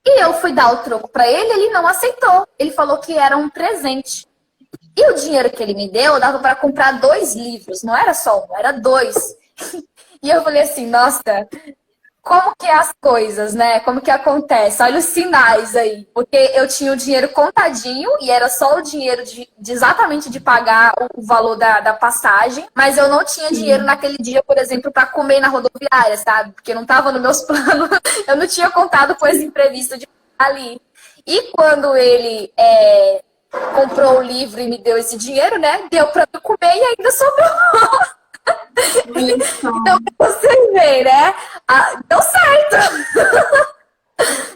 E eu fui dar o troco pra ele, ele não aceitou. Ele falou que era um presente. E o dinheiro que ele me deu dava para comprar 2 livros. Não era só um, era 2. E eu falei assim, nossa, como que é as coisas, né? Como que acontece? Olha os sinais aí. Porque eu tinha o dinheiro contadinho e era só o dinheiro de exatamente de pagar o valor da passagem. Mas eu não tinha dinheiro naquele dia, por exemplo, para comer na rodoviária, sabe? Porque não estava nos meus planos. Eu não tinha contado com esse imprevisto de ali. E quando ele comprou o livro e me deu esse dinheiro, né? Deu para eu comer e ainda sobrou. Então, pra vocês verem, né? Deu certo!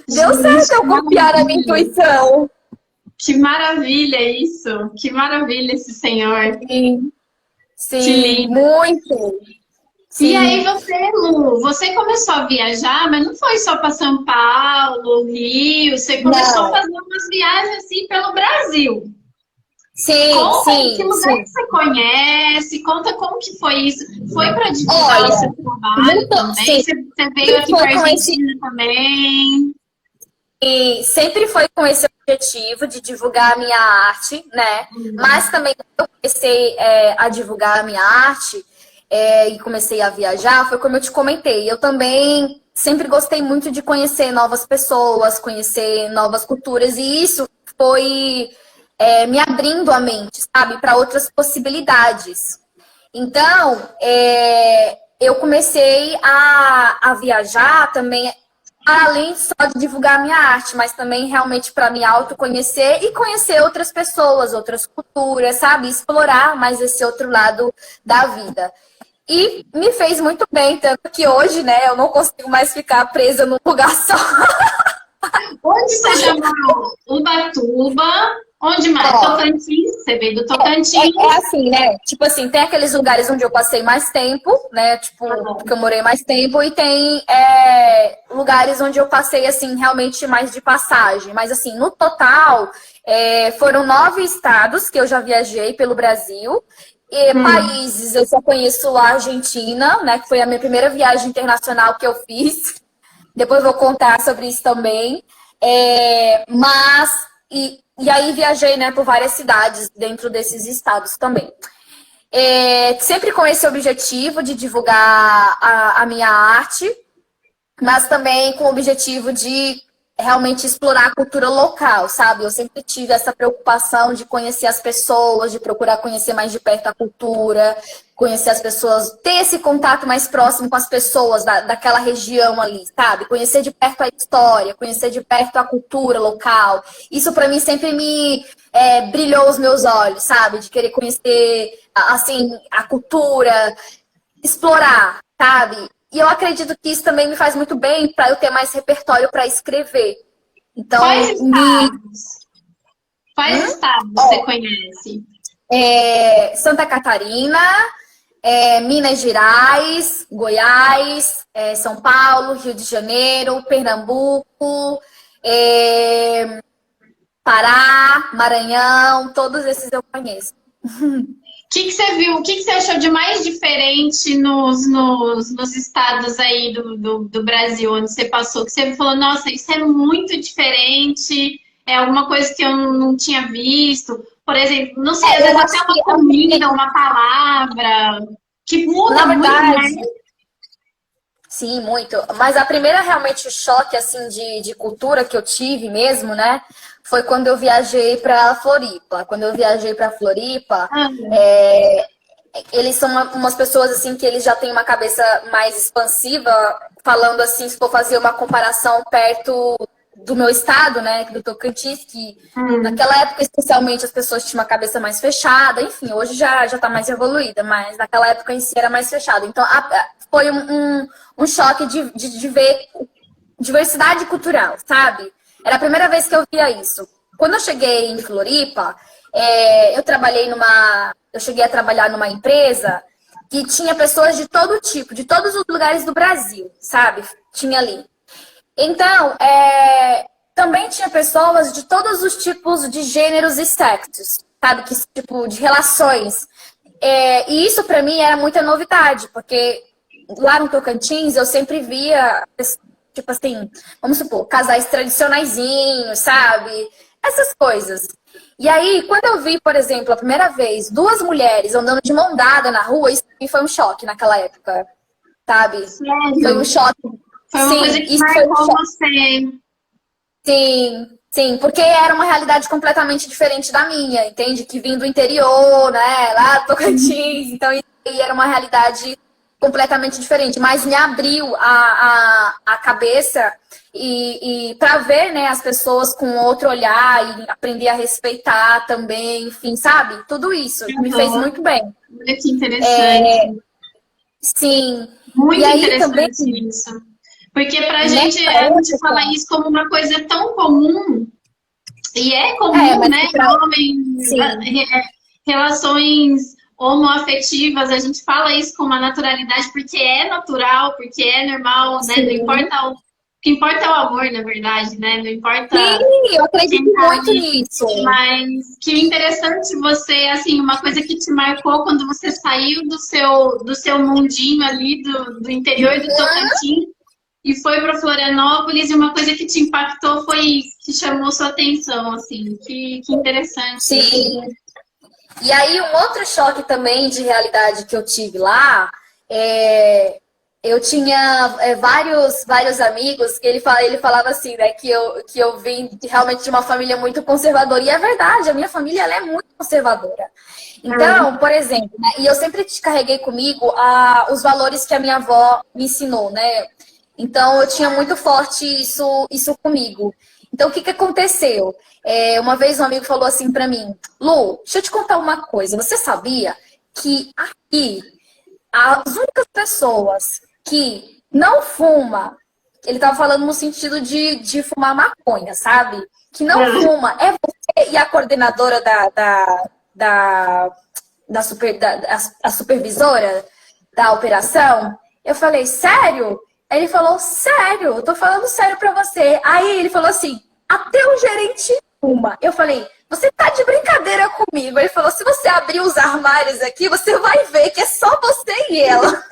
Deu certo eu confiar na minha intuição. Que maravilha isso! Que maravilha esse senhor! Sim, muito! Sim. E aí você, Lu, você começou a viajar, mas não foi só para São Paulo, Rio, você começou a fazer umas viagens assim pelo Brasil. Sim, conta sim. Que lugar que você conhece, conta como que foi isso. Foi para divulgar o seu trabalho também? Você veio aqui para a Argentina também? E sempre foi com esse objetivo de divulgar a minha arte, né? Mas também eu comecei a divulgar a minha arte e comecei a viajar, foi como eu te comentei. Eu também sempre gostei muito de conhecer novas pessoas, conhecer novas culturas, e isso foi me abrindo a mente, sabe, para outras possibilidades. Então, eu comecei a viajar também, além só de divulgar a minha arte, mas também realmente para me autoconhecer e conhecer outras pessoas, outras culturas, sabe, explorar mais esse outro lado da vida. E me fez muito bem, tanto que hoje, né, eu não consigo mais ficar presa num lugar só. Onde você já morou? Ubatuba. Onde mais? Tocantins? Você veio do Tocantins? Assim, né? Tipo assim, tem aqueles lugares onde eu passei mais tempo, né? Tipo, porque eu morei mais tempo. E tem lugares onde eu passei, assim, realmente mais de passagem. Mas, assim, no total, foram 9 estados que eu já viajei pelo Brasil. E países, eu só conheço a Argentina, né? Que foi a minha primeira viagem internacional que eu fiz. Depois vou contar sobre isso também. E aí viajei, né, por várias cidades dentro desses estados também. Sempre com esse objetivo de divulgar a minha arte, mas também com o objetivo de realmente explorar a cultura local, sabe? Eu sempre tive essa preocupação de conhecer as pessoas, de procurar conhecer mais de perto a cultura, conhecer as pessoas, ter esse contato mais próximo com as pessoas daquela região ali, sabe? Conhecer de perto a história, conhecer de perto a cultura local. Isso para mim sempre me brilhou os meus olhos, sabe? De querer conhecer, assim, a cultura, explorar, sabe? E eu acredito que isso também me faz muito bem para eu ter mais repertório para escrever. Então, Quais estados você conhece? Santa Catarina, Minas Gerais, Goiás, São Paulo, Rio de Janeiro, Pernambuco, Pará, Maranhão, todos esses eu conheço. O que você viu? O que você achou de mais diferente nos estados aí do Brasil, onde você passou? Que você falou, nossa, isso é muito diferente, é alguma coisa que eu não tinha visto. Por exemplo, não sei, às vezes até uma comida, uma palavra, que muda muito, né? Sim, muito. Mas a primeira realmente o choque assim de cultura que eu tive mesmo, né? Foi quando eu viajei para Floripa. Quando eu viajei para Floripa, eles são umas pessoas assim que eles já têm uma cabeça mais expansiva, falando assim, se for fazer uma comparação perto do meu estado, né, do Tocantins, que naquela época especialmente as pessoas tinham uma cabeça mais fechada, enfim, hoje já está mais evoluída, mas naquela época em si era mais fechada. Então foi um choque de ver diversidade cultural, sabe? Era a primeira vez que eu via isso. Quando eu cheguei em Floripa, eu cheguei a trabalhar numa empresa que tinha pessoas de todo tipo, de todos os lugares do Brasil, sabe? Tinha ali. Então, também tinha pessoas de todos os tipos de gêneros e sexos, sabe? Que tipo de relações. E isso para mim era muita novidade, porque lá no Tocantins eu sempre via, tipo assim, vamos supor, casais tradicionaizinhos, sabe? Essas coisas. E aí, quando eu vi, por exemplo, a primeira vez, 2 mulheres andando de mão dada na rua, isso pra mim foi um choque naquela época, sabe? Sério? Foi um choque. Foi uma coisa que marcou você. Sim, porque era uma realidade completamente diferente da minha, entende? Que vim do interior, né? Lá do Tocantins, então era uma realidade completamente diferente, mas me abriu a cabeça e para ver, né, as pessoas com outro olhar e aprender a respeitar também, enfim, sabe? Tudo isso me fez muito bem. Olha que interessante. Sim. Muito e aí, interessante também, isso. Porque pra gente, a gente fala isso como uma coisa tão comum, e é comum, né? Homens, relações homoafetivas, a gente fala isso com uma naturalidade porque é natural, porque é normal, né? Não importa o que importa é o amor, na verdade, né? Não importa. Sim, eu acredito muito nisso. Mas que interessante você, assim, uma coisa que te marcou quando você saiu do seu mundinho ali do interior do Tocantins e foi para Florianópolis, e uma coisa que te impactou foi isso, que chamou sua atenção, assim. Que interessante. Sim. E aí, um outro choque também de realidade que eu tive lá, eu tinha vários amigos que ele falava assim, né, que eu vim realmente de uma família muito conservadora. E é verdade, a minha família ela é muito conservadora. Então, por exemplo, né, e eu sempre carreguei comigo os valores que a minha avó me ensinou, né? Então, eu tinha muito forte isso comigo. Então, o que aconteceu? Uma vez um amigo falou assim pra mim, Lu, deixa eu te contar uma coisa. Você sabia que aqui as únicas pessoas que não fuma, ele tava falando no sentido de fumar maconha, sabe? Que não fuma é você e a coordenadora a supervisora da operação. Eu falei, sério? Aí ele falou, sério, eu tô falando sério pra você. Aí ele falou assim, até o gerente fuma. Eu falei, você tá de brincadeira comigo. Ele falou, se você abrir os armários aqui, você vai ver que é só você e ela.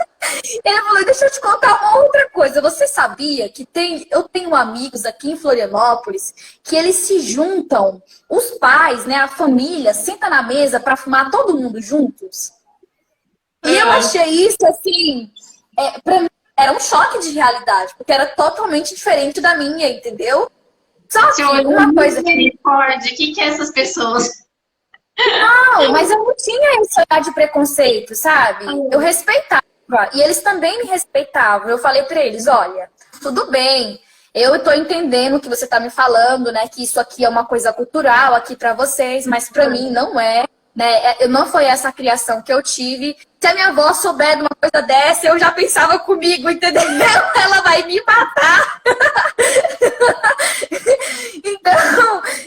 Ele falou, deixa eu te contar uma outra coisa. Você sabia que eu tenho amigos aqui em Florianópolis que eles se juntam, os pais, né, a família, senta na mesa pra fumar todo mundo juntos? E eu achei isso, assim, pra mim era um choque de realidade, porque era totalmente diferente da minha, entendeu? Só que uma coisa que... Misericórdia, o que é essas pessoas? Não, mas eu não tinha esse olhar de preconceito, sabe? Eu respeitava. E eles também me respeitavam. Eu falei pra eles, olha, tudo bem. Eu tô entendendo o que você tá me falando, né? Que isso aqui é uma coisa cultural aqui pra vocês, mas pra mim não é, né? Não foi essa a criação que eu tive. Se a minha avó souber de uma coisa dessa, eu já pensava comigo, entendeu? Ela vai me matar.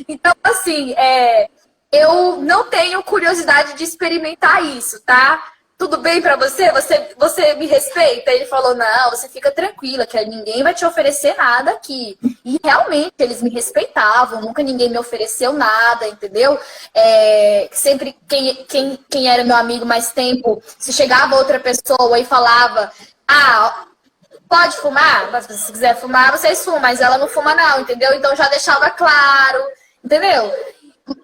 Então assim, eu não tenho curiosidade de experimentar isso, tá? Tudo bem pra você? Você me respeita? Ele falou, não, você fica tranquila, que ninguém vai te oferecer nada aqui. E realmente, eles me respeitavam, nunca ninguém me ofereceu nada, entendeu? Sempre quem era meu amigo mais tempo, se chegava outra pessoa e falava, pode fumar? Se você quiser fumar, vocês fumam, mas ela não fuma não, entendeu? Então já deixava claro, entendeu?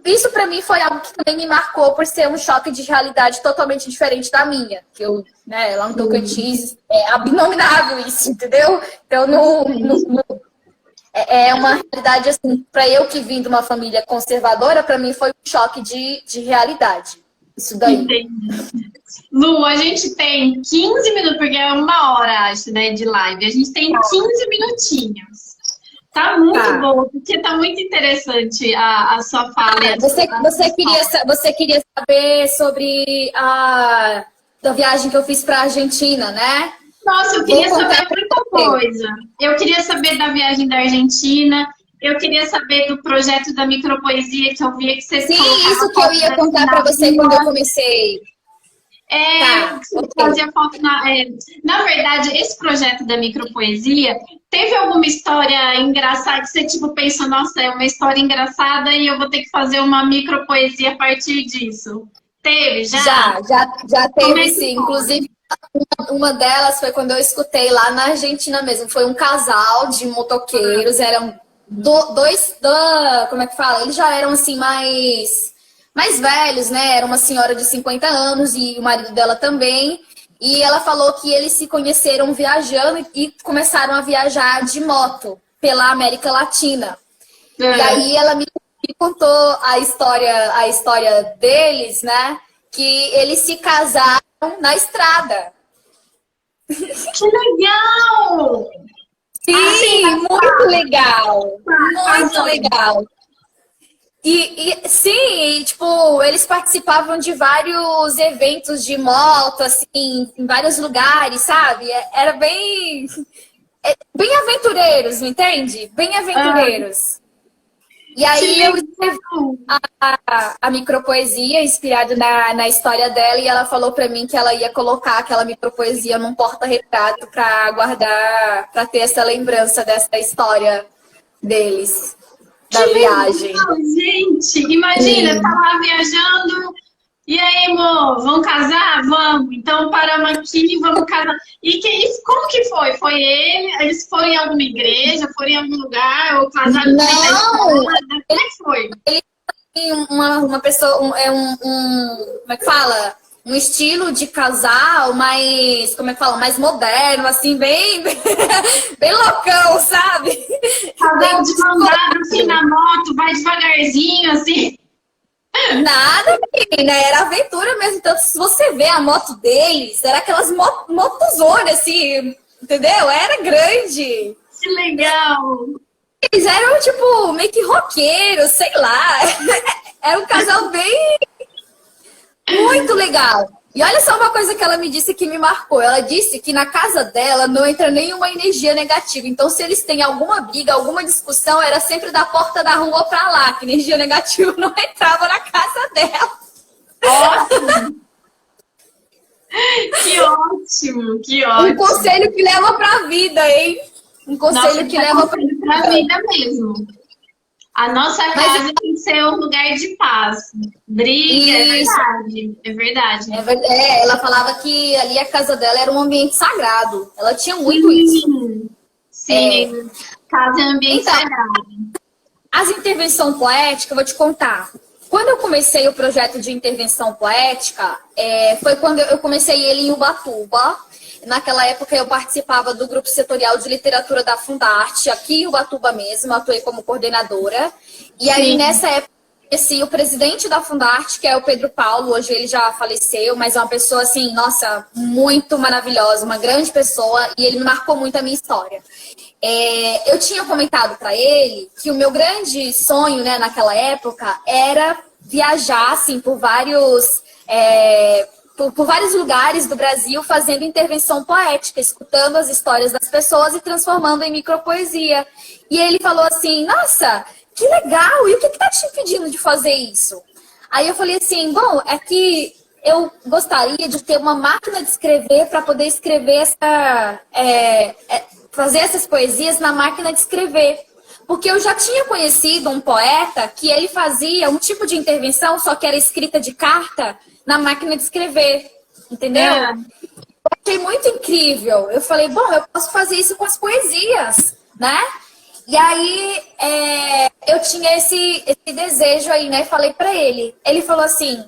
Isso pra mim foi algo que também me marcou por ser um choque de realidade totalmente diferente da minha. Que eu, né, lá no Tocantins, é abominável isso, entendeu? Então, é uma realidade, assim, pra eu que vim de uma família conservadora, pra mim foi um choque de realidade. Isso daí. Entendi. Lu, a gente tem 15 minutos, porque é 1 hora, acho, né, de live. A gente tem 15 minutinhos. Tá muito bom, porque tá muito interessante a sua fala. Você queria saber sobre a viagem que eu fiz pra Argentina, né? Nossa, eu queria saber muita coisa. Eu queria saber da viagem da Argentina, eu queria saber do projeto da micropoesia, que eu via que você... Sim, isso que eu ia contar pra você quando eu comecei. Fazia falta na verdade, esse projeto da micropoesia, teve alguma história engraçada que você tipo pensa, nossa, é uma história engraçada e eu vou ter que fazer uma micropoesia a partir disso? Teve, já? Já teve, sim. Inclusive, uma delas foi quando eu escutei lá na Argentina mesmo. Foi um casal de motoqueiros, eram dois, como é que fala? Eles já eram assim mais velhos, né? Era uma senhora de 50 anos e o marido dela também. E ela falou que eles se conheceram viajando e começaram a viajar de moto pela América Latina. E aí ela me contou a história deles, né? Que eles se casaram na estrada. Que legal! Sim, muito legal! Muito legal! Sim, tipo, eles participavam de vários eventos de moto, assim, em vários lugares, sabe? Era bem aventureiros, entende? Bem aventureiros. E aí eu escrevi a micropoesia inspirada na história dela e ela falou pra mim que ela ia colocar aquela micropoesia num porta-retrato pra guardar, pra ter essa lembrança dessa história deles. Da viagem. Legal, gente, imagina, tá lá viajando, e aí, amor, vamos casar? Vamos, então paramos aqui, vamos casar. Como que foi? Foi eles foram em alguma igreja, foram em algum lugar, ou casaram? Não! Como é que foi? Uma pessoa, como é que fala? Um estilo de casal mais, como é que fala? Mais moderno, assim, bem loucão, sabe? Casal de mandado assim na moto, vai devagarzinho, assim. Nada, menina, era aventura mesmo. Então, se você vê a moto deles, era aquelas motozonas, assim, entendeu? Era grande. Que legal! Eles eram, tipo, meio que roqueiros, sei lá. Era um casal bem... Muito legal. E olha só uma coisa que ela me disse que me marcou. Ela disse que na casa dela não entra nenhuma energia negativa. Então, se eles têm alguma briga, alguma discussão, era sempre da porta da rua pra lá, que energia negativa não entrava na casa dela. Ótimo! Que ótimo, que ótimo. Um conselho que leva pra vida, hein? Um conselho que leva pra vida mesmo. A nossa casa tem que ser um lugar de paz. Briga, é verdade. Ela falava que ali a casa dela era um ambiente sagrado. Ela tinha muito isso. Sim, casa é um ambiente sagrado. As intervenções poéticas, eu vou te contar. Quando eu comecei o projeto de intervenção poética, foi quando eu comecei ele em Ubatuba. Naquela época eu participava do grupo setorial de literatura da Fundarte, aqui em Ubatuba mesmo, atuei como coordenadora. E aí, nessa época, eu conheci o presidente da Fundarte, que é o Pedro Paulo. Hoje ele já faleceu, mas é uma pessoa, assim, nossa, muito maravilhosa, uma grande pessoa, e ele me marcou muito a minha história. Eu tinha comentado para ele que o meu grande sonho, né, naquela época, era viajar, assim, por vários lugares do Brasil fazendo intervenção poética, escutando as histórias das pessoas e transformando em micropoesia. E ele falou assim, nossa, que legal, e o que está te impedindo de fazer isso? Aí eu falei assim, bom, é que eu gostaria de ter uma máquina de escrever para poder escrever fazer essas poesias na máquina de escrever. Porque eu já tinha conhecido um poeta que ele fazia um tipo de intervenção, só que era escrita de carta, na máquina de escrever, entendeu? Eu achei muito incrível. Eu falei, bom, eu posso fazer isso com as poesias, né? E aí, eu tinha esse desejo aí, né? Falei pra ele. Ele falou assim,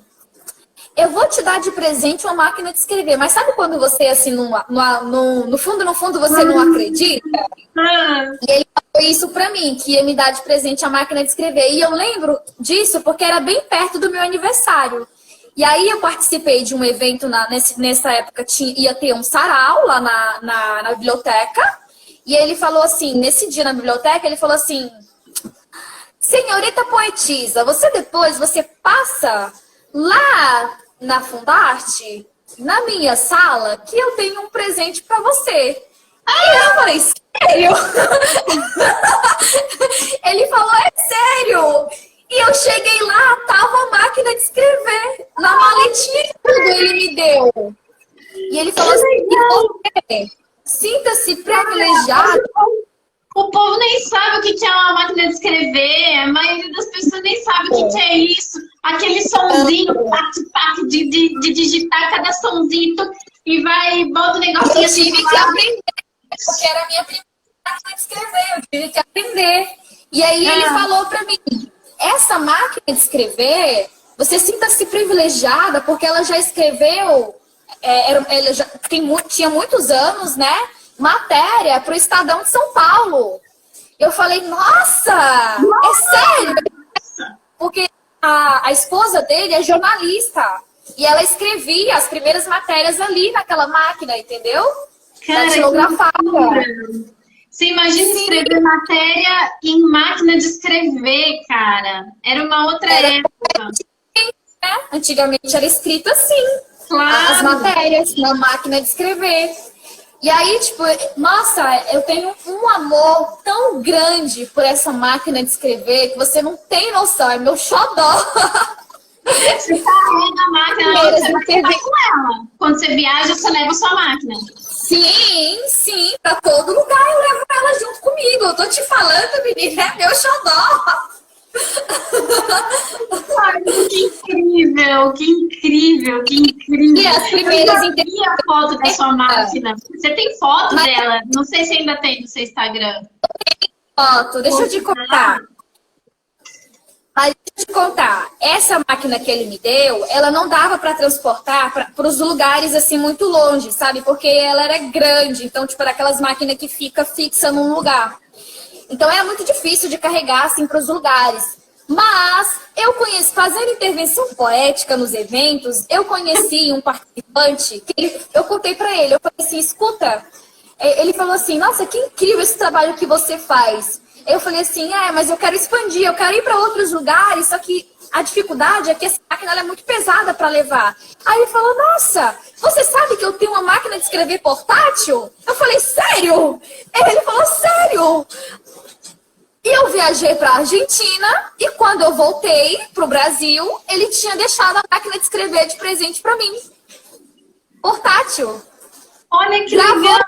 eu vou te dar de presente uma máquina de escrever, mas sabe quando você, assim, no fundo, você não acredita? E ele falou isso pra mim, que ia me dar de presente a máquina de escrever. E eu lembro disso porque era bem perto do meu aniversário. E aí eu participei de um evento, nessa época ia ter um sarau lá na biblioteca. E ele falou assim, nesse dia na biblioteca, ele falou assim, senhorita poetisa, você passa lá na Fundarte, na minha sala, que eu tenho um presente pra você. Aí eu falei, sério? Ele falou, é sério? E eu cheguei lá, tava a máquina de escrever. Na maletinha e tudo ele me deu. E ele falou assim, você sinta-se privilegiado. O povo nem sabe o que é uma máquina de escrever. A maioria das pessoas nem sabe o que é isso. Aquele sonzinho, pac, de digitar cada sonzinho e vai, bota o negocinho Eu assim. tive que aprender, porque era a minha primeira máquina de escrever. Eu tive que aprender. E aí ele falou pra mim, essa máquina de escrever, você sinta-se privilegiada, porque ela já escreveu, ela já tinha muitos anos, né? Matéria para o Estadão de São Paulo. Eu falei, nossa, é sério? Porque a esposa dele é jornalista. E ela escrevia as primeiras matérias ali naquela máquina, entendeu? Cara, datilografada. Você imagina escrever matéria em máquina de escrever, cara. Era uma outra época. Antigamente era escrito assim. Claro. As matérias na máquina de escrever. E aí, tipo, nossa, eu tenho um amor tão grande por essa máquina de escrever que você não tem noção, é meu xodó. Você carrega a máquina, você vai com ela. Quando você viaja, você leva a sua máquina. Sim, pra todo lugar eu levo ela junto comigo. Eu tô te falando, menina, é meu xodó. Ai, que incrível, que incrível, que incrível. E as primeiras eu vi a foto da sua máquina. Você tem foto dela? Não sei se ainda tem no seu Instagram. Foto, deixa eu te contar. Mas deixa eu te contar. Essa máquina que ele me deu, ela não dava para transportar para os lugares assim muito longe, sabe? Porque ela era grande, então tipo era aquelas máquinas que fica fixa num lugar. Então era muito difícil de carregar assim para os lugares. Mas eu conheci, fazendo intervenção poética nos eventos, eu conheci um participante que eu contei para ele, eu falei assim, escuta, ele falou assim, nossa, que incrível esse trabalho que você faz. Eu falei assim, mas eu quero expandir, eu quero ir para outros lugares, só que a dificuldade é que essa máquina ela é muito pesada para levar. Aí ele falou, nossa, você sabe que eu tenho uma máquina de escrever portátil? Eu falei, sério? Ele falou, sério? E eu viajei para a Argentina e quando eu voltei para o Brasil, ele tinha deixado a máquina de escrever de presente para mim. Portátil. Olha que legal.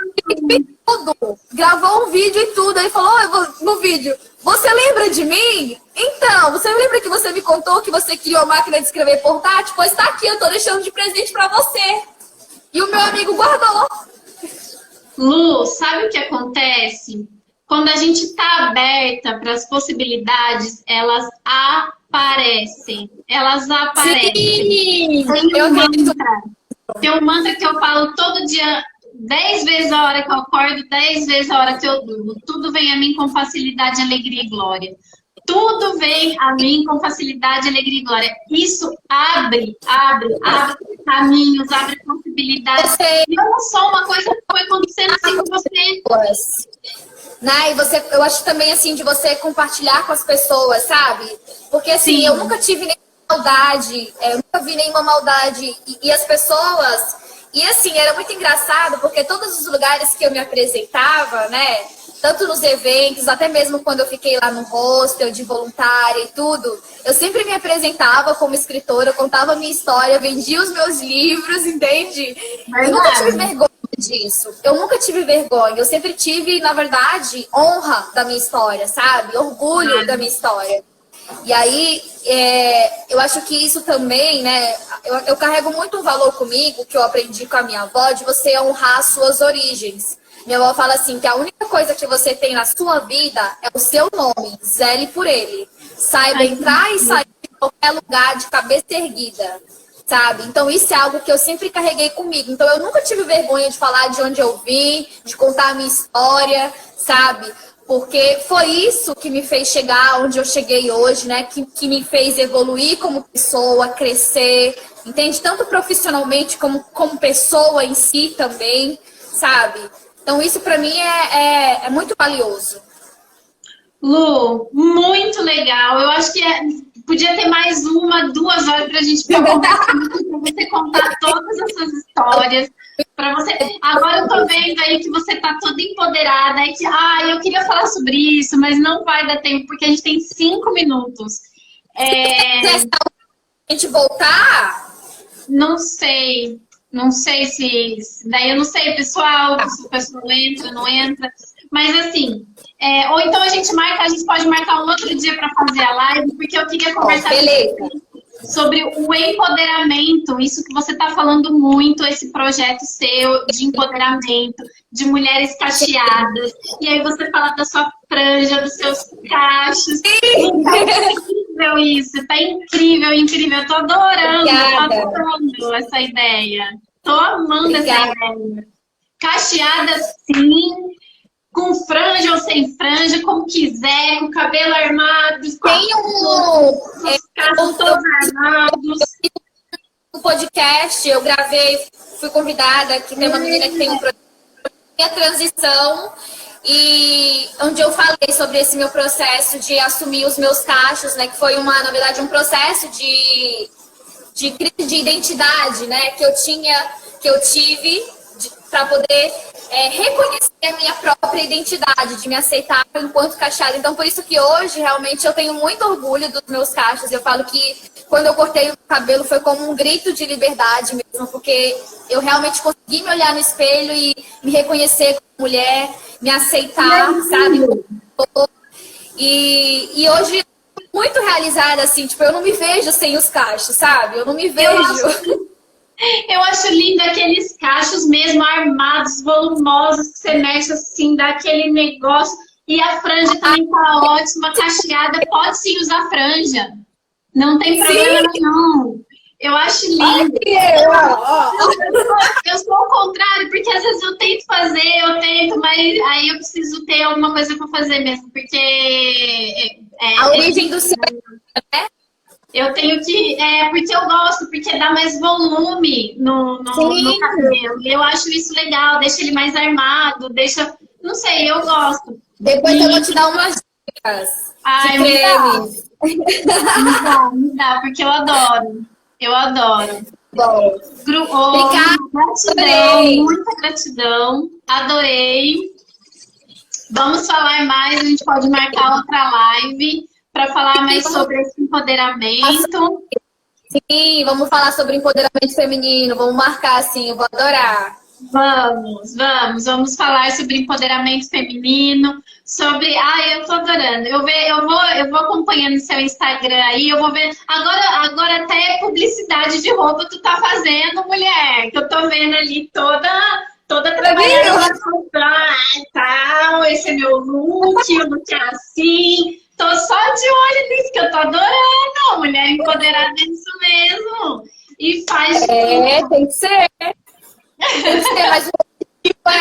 Gravou um vídeo e tudo. Aí falou no vídeo, você lembra de mim? Então, você lembra que você me contou que você criou a máquina de escrever portátil? Pois tá aqui, eu tô deixando de presente para você. E o meu amigo guardou. Lu, sabe o que acontece? Quando a gente está aberta para as possibilidades, elas aparecem. Elas aparecem. Sim! Tem um mantra que eu falo todo dia, 10 vezes a hora que eu acordo, 10 vezes a hora que eu durmo. Tudo vem a mim com facilidade, alegria e glória. Tudo vem a mim com facilidade, alegria e glória. Isso abre caminhos, abre possibilidades. E não só uma coisa que foi acontecendo assim com você. Né? E eu acho também assim de você compartilhar com as pessoas, sabe? Porque assim, eu nunca tive nenhuma maldade, eu nunca vi nenhuma maldade. E as pessoas. E assim, era muito engraçado, porque todos os lugares que eu me apresentava, né? Tanto nos eventos, até mesmo quando eu fiquei lá no hostel de voluntária e tudo, eu sempre me apresentava como escritora, contava a minha história, vendia os meus livros, entende? Eu nunca tive vergonha disso. Eu nunca tive vergonha. Eu sempre tive, na verdade, honra da minha história, sabe? Orgulho da minha história. E aí, eu acho que isso também, né? Eu carrego muito um valor comigo, que eu aprendi com a minha avó, de você honrar as suas origens. Minha avó fala assim, que a única coisa que você tem na sua vida é o seu nome. Zele por ele. Saiba entrar e sair de qualquer lugar de cabeça erguida, sabe? Então isso é algo que eu sempre carreguei comigo. Então eu nunca tive vergonha de falar de onde eu vim, de contar a minha história, sabe? Porque foi isso que me fez chegar onde eu cheguei hoje, né? Que me fez evoluir como pessoa, crescer, entende? Tanto profissionalmente como pessoa em si também, sabe? Então, isso para mim é muito valioso. Lu, muito legal. Eu acho que podia ter mais 1, 2 horas para a gente conversar, para você contar todas as suas histórias. Para você. Agora eu tô vendo aí que você tá toda empoderada. E que, eu queria falar sobre isso, mas não vai dar tempo, porque a gente tem 5 minutos. A gente voltar? Não sei. Não sei se... Daí eu não sei, pessoal, se o pessoal entra, não entra. Mas assim, ou então a gente pode marcar um outro dia para fazer a live, porque eu queria conversar sobre o empoderamento, isso que você está falando muito, esse projeto seu de empoderamento, de mulheres cacheadas. E aí você fala da sua franja, dos seus cachos. Isso, tá incrível, incrível. Eu tô adorando essa ideia. Tô amando essa ideia. Cacheada, sim, com franja ou sem franja, como quiser, com cabelo armado, os cachos todos armados. Um podcast, eu gravei, fui convidada, que tem uma menina que tem um projeto de transição. E onde eu falei sobre esse meu processo de assumir os meus cachos, né? Que foi na verdade, um processo de crise de identidade, né? Que eu tive para poder reconhecer a minha própria identidade, de me aceitar enquanto cacheada. Então, por isso que hoje, realmente, eu tenho muito orgulho dos meus cachos. Eu falo que quando eu cortei o cabelo foi como um grito de liberdade mesmo, porque eu realmente consegui me olhar no espelho e me reconhecer como mulher, me aceitar, sabe? E hoje, muito realizada, assim, tipo, eu não me vejo sem os cachos, sabe? Eu não me vejo. Eu acho lindo aqueles cachos mesmo armados, volumosos, que você mexe assim, dá aquele negócio. E a franja também tá ótima, cacheada, pode sim usar franja. Não tem problema não. Eu acho lindo. Eu sou ao contrário, porque às vezes eu tento fazer, mas aí eu preciso ter alguma coisa para fazer mesmo, porque... a origem do seu... né? Eu tenho que... porque eu gosto, porque dá mais volume no cabelo. Eu acho isso legal, deixa ele mais armado, deixa... Não sei, eu gosto. Depois eu vou te dar umas dicas. Ai, me dá, porque eu adoro. Eu adoro. Bom, gratidão, muita gratidão. Adorei. Vamos falar mais, a gente pode marcar outra live para falar mais sobre esse empoderamento. Sim, vamos falar sobre empoderamento feminino. Vamos marcar, sim, eu vou adorar. Vamos falar sobre empoderamento feminino, sobre... eu tô adorando. Eu vou acompanhando o seu Instagram aí, eu vou ver... Agora até publicidade de roupa tu tá fazendo, mulher, que eu tô vendo ali toda trabalhando na comprar e tal, esse é meu look, o look é assim, Tô só de olho nisso, que eu tô adorando. Mulher empoderada é isso mesmo. E faz de tudo. Tem que ser. Tem que ser, mas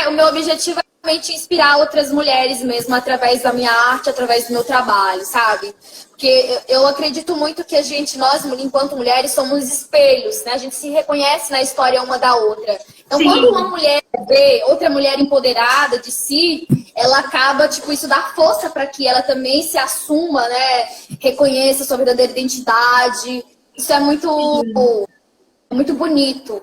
o meu objetivo é realmente inspirar outras mulheres mesmo, através da minha arte, através do meu trabalho, sabe? Porque eu acredito muito que nós, enquanto mulheres, somos espelhos, né? A gente se reconhece na história uma da outra. Então, Sim. quando uma mulher vê outra mulher empoderada de si, ela acaba, tipo, isso dá força para que ela também se assuma, né? Reconheça sua verdadeira identidade. Isso é muito bonito,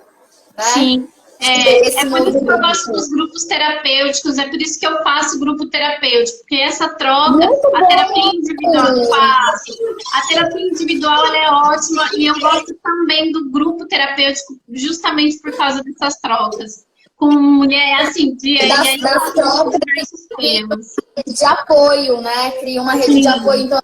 né? Sim. É por isso que eu gosto dos grupos terapêuticos, é por isso que eu faço grupo terapêutico, porque essa troca, a terapia individual eu faço, a terapia individual ela é ótima e eu gosto também do grupo terapêutico justamente por causa dessas trocas. Com mulher, assim, das trocas de apoio, né? Cria uma rede de apoio. Então,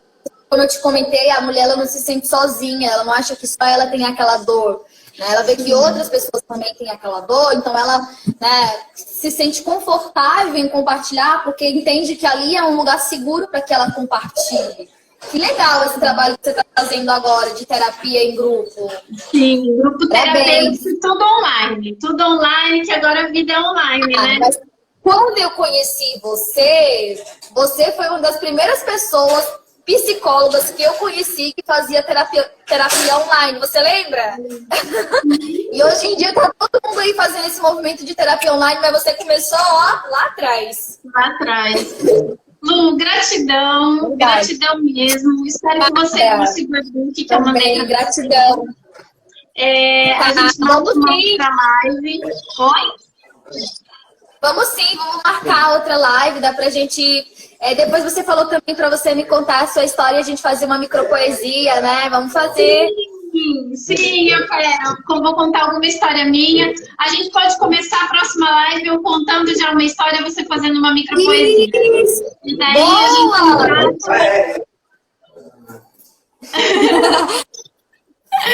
como eu te comentei, a mulher ela não se sente sozinha, ela não acha que só ela tem aquela dor. Ela vê que outras pessoas também têm aquela dor, então ela, né, se sente confortável em compartilhar, porque entende que ali é um lugar seguro para que ela compartilhe. Que legal esse trabalho que você está fazendo agora, de terapia em grupo. Sim, grupo terapêutico, tudo online, que agora a vida é online, né? Mas quando eu conheci você foi uma das primeiras pessoas psicólogas que eu conheci que fazia terapia online, você lembra? E hoje em dia tá todo mundo aí fazendo esse movimento de terapia online, mas você começou, ó, lá atrás. Lá atrás. Lu, gratidão, gratidão mesmo. Espero que você consiga ver o que eu mandei. Gratidão. A gente vamos sim. Pra live. Oi? Vamos sim, vamos marcar outra live, dá pra gente... depois você falou também para você me contar a sua história e a gente fazer uma micropoesia, né? Vamos fazer. Sim, eu vou contar alguma história minha. A gente pode começar a próxima live eu contando já uma história, você fazendo uma micropoesia. Isso. E daí Boa! a gente...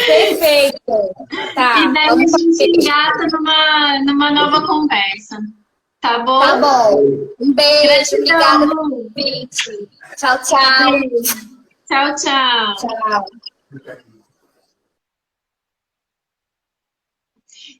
Perfeito. Tá, e daí a gente engata numa nova conversa. Tá bom? Tá bom. Um beijo, Gratidão. obrigada pelo convite. Tchau, tchau. Tchau, tchau. Tchau.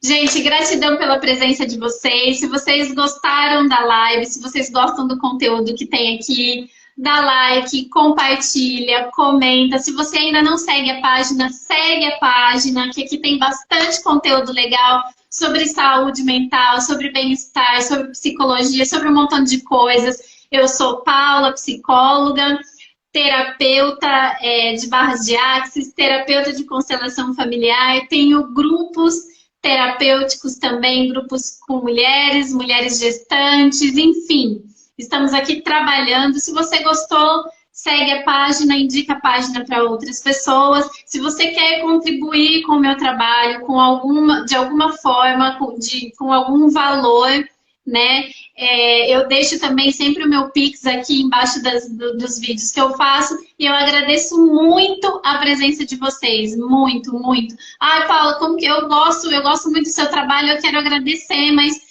Gente, gratidão pela presença de vocês. Se vocês gostaram da live, se vocês gostam do conteúdo que tem aqui, dá like, compartilha, comenta. Se você ainda não segue a página, segue a página, que aqui tem bastante conteúdo legal sobre saúde mental, sobre bem-estar, sobre psicologia, sobre um montão de coisas. Eu sou Paula, psicóloga, terapeuta de barras de axis, terapeuta de constelação familiar, tenho grupos terapêuticos também, grupos com mulheres, mulheres gestantes, enfim. Estamos aqui trabalhando. Se você gostou, segue a página, indica a página para outras pessoas. Se você quer contribuir com o meu trabalho, de alguma forma, com algum valor, né? Eu deixo também sempre o meu Pix aqui embaixo dos vídeos que eu faço. E eu agradeço muito a presença de vocês. Muito, muito. Ai, Paula, como que eu gosto muito do seu trabalho, eu quero agradecer, mas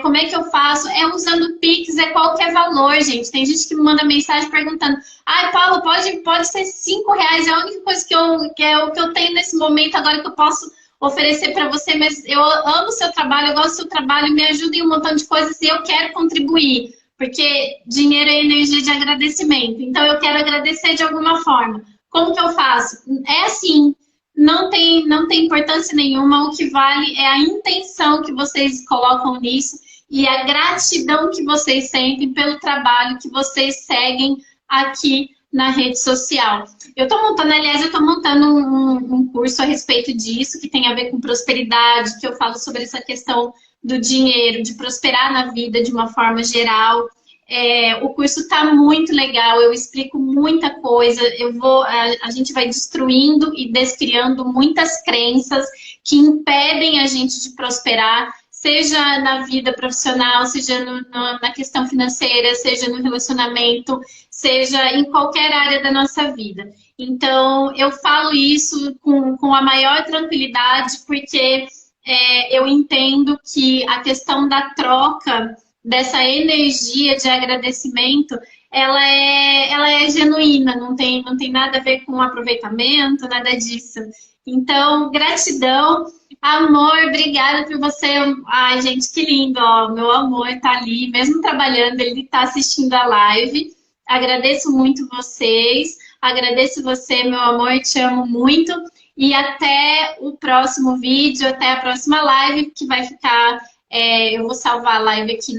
como é que eu faço? Usando o Pix, qualquer valor, gente. Tem gente que me manda mensagem perguntando: ai, Paulo, pode ser R$5, é a única coisa que eu tenho nesse momento agora que eu posso oferecer para você, mas eu amo o seu trabalho, eu gosto do seu trabalho, me ajuda em um montão de coisas e eu quero contribuir, porque dinheiro é energia de agradecimento. Então eu quero agradecer de alguma forma. Como que eu faço? É assim. Não tem importância nenhuma, o que vale é a intenção que vocês colocam nisso e a gratidão que vocês sentem pelo trabalho que vocês seguem aqui na rede social. Eu tô montando um curso a respeito disso, que tem a ver com prosperidade, que eu falo sobre essa questão do dinheiro, de prosperar na vida de uma forma geral. O curso está muito legal, eu explico muita coisa, a gente vai destruindo e descriando muitas crenças que impedem a gente de prosperar, seja na vida profissional, seja na questão financeira, seja no relacionamento, seja em qualquer área da nossa vida. Então, eu falo isso com a maior tranquilidade, porque eu entendo que a questão da troca dessa energia de agradecimento, ela é genuína, não tem nada a ver com aproveitamento, nada disso. Então, gratidão. Amor, obrigada por você. Ai, gente, que lindo, ó. Meu amor tá ali, mesmo trabalhando, ele tá assistindo a live. Agradeço muito vocês. Agradeço você, meu amor, te amo muito. E até o próximo vídeo, até a próxima live, que vai ficar... eu vou salvar a live aqui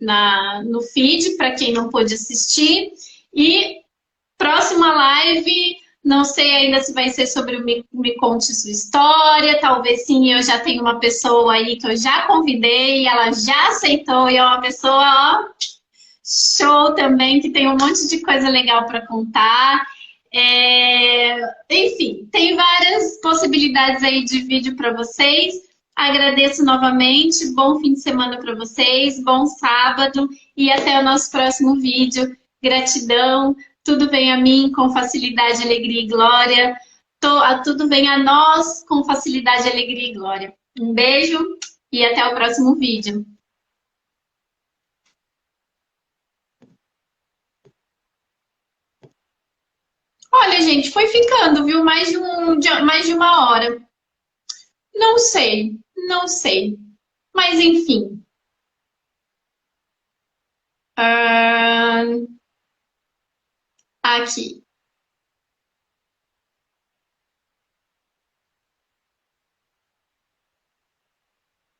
no feed, para quem não pôde assistir. E próxima live, não sei ainda se vai ser sobre o Me Conte Sua História. Talvez sim, eu já tenho uma pessoa aí que eu já convidei, ela já aceitou, e é uma pessoa, ó, show também, que tem um monte de coisa legal para contar. Enfim, tem várias possibilidades aí de vídeo para vocês. Agradeço novamente, bom fim de semana para vocês, bom sábado e até o nosso próximo vídeo. Gratidão, tudo vem a mim com facilidade, alegria e glória. Tudo vem a nós com facilidade, alegria e glória. Um beijo e até o próximo vídeo. Olha, gente, foi ficando, viu? Mais de uma hora. Não sei, não sei. Mas, enfim. Aqui.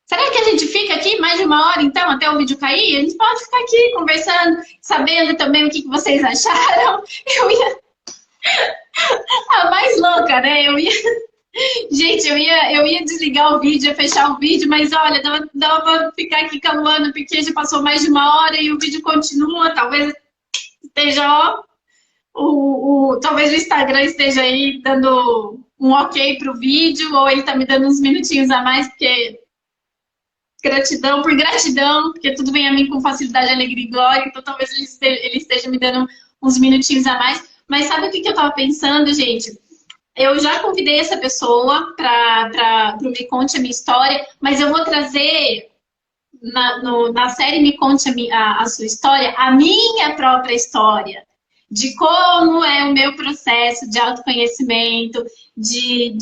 Será que a gente fica aqui mais de uma hora, então, até o vídeo cair? A gente pode ficar aqui conversando, sabendo também o que vocês acharam. Eu ia... A mais louca, né? Gente, eu ia desligar o vídeo, ia fechar o vídeo, mas olha, dava pra ficar aqui calmando, porque já passou mais de uma hora e o vídeo continua. Talvez esteja, talvez o Instagram esteja aí dando um ok pro vídeo, ou ele tá me dando uns minutinhos a mais, porque gratidão por gratidão, porque tudo vem a mim com facilidade, alegria e glória, então talvez ele esteja me dando uns minutinhos a mais. Mas sabe o que eu tava pensando, gente? Eu já convidei essa pessoa para o Me Conte a Minha História, mas eu vou trazer na série Me Conte a Sua História, a minha própria história, de como é o meu processo de autoconhecimento, de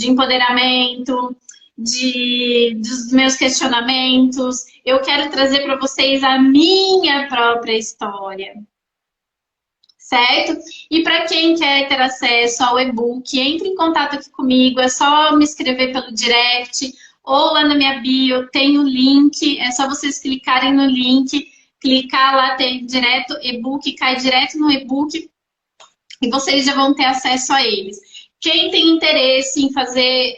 empoderamento, dos meus questionamentos. Eu quero trazer para vocês a minha própria história. Certo? E para quem quer ter acesso ao e-book, entre em contato aqui comigo, é só me escrever pelo direct ou lá na minha bio, tem o link, é só vocês clicarem no link, clicar lá, tem direto e-book, cai direto no e-book e vocês já vão ter acesso a eles. Quem tem interesse em fazer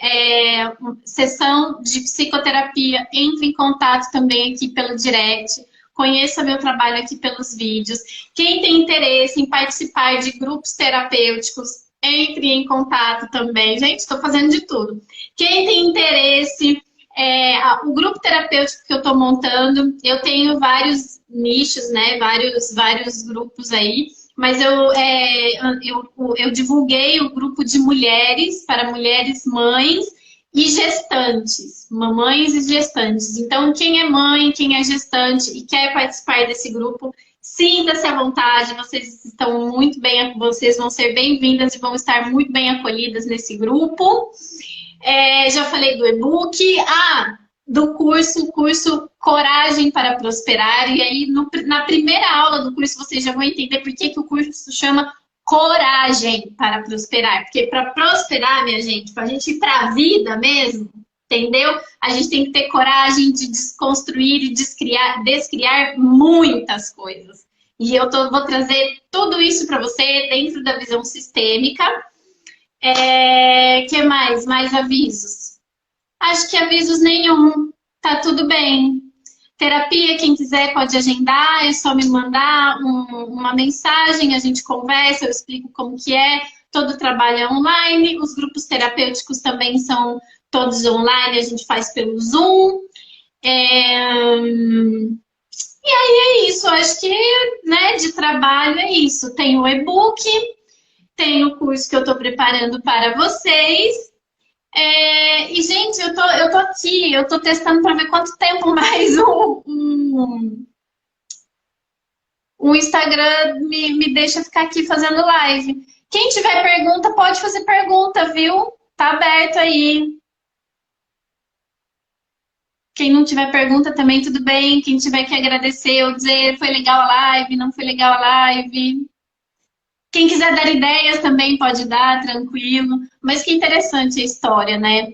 sessão de psicoterapia, entre em contato também aqui pelo direct. Conheça meu trabalho aqui pelos vídeos. Quem tem interesse em participar de grupos terapêuticos, entre em contato também. Gente, estou fazendo de tudo. Quem tem interesse, o grupo terapêutico que eu estou montando, eu tenho vários nichos, né? Vários grupos aí. Mas eu divulguei o grupo de mulheres, para mulheres mães, e gestantes, mamães e gestantes. Então, quem é mãe, quem é gestante e quer participar desse grupo, sinta-se à vontade, vocês estão muito bem, vocês vão ser bem-vindas e vão estar muito bem acolhidas nesse grupo. Já falei do e-book, do curso Coragem para Prosperar, e aí na primeira aula do curso vocês já vão entender por que o curso chama Coragem para Prosperar, porque para prosperar, minha gente, para a gente ir para a vida mesmo, entendeu? A gente tem que ter coragem de desconstruir e descriar muitas coisas. E eu vou trazer tudo isso para você dentro da visão sistêmica. Que mais? Mais avisos? Acho que avisos nenhum. Tá tudo bem. Terapia, quem quiser pode agendar, é só me mandar uma mensagem, a gente conversa, eu explico como que é. Todo trabalho é online, os grupos terapêuticos também são todos online, a gente faz pelo Zoom. E aí é isso, acho que, né, de trabalho é isso. Tem o e-book, tem o curso que eu tô preparando para vocês. E, gente, eu tô aqui, eu tô testando para ver quanto tempo mais o o Instagram me deixa ficar aqui fazendo live. Quem tiver pergunta, pode fazer pergunta, viu? Tá aberto aí. Quem não tiver pergunta também, tudo bem. Quem tiver que agradecer ou dizer foi legal a live, não foi legal a live. Quem quiser dar ideias também pode dar, tranquilo. Mas que interessante a história, né?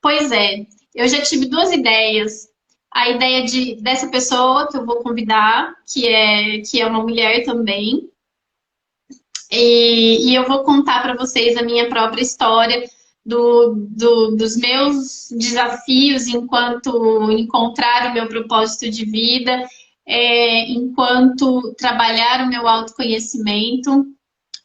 Pois é, eu já tive duas ideias. A ideia dessa pessoa que eu vou convidar, que é uma mulher também. E eu vou contar para vocês a minha própria história dos meus desafios enquanto encontrar o meu propósito de vida, enquanto trabalhar o meu autoconhecimento,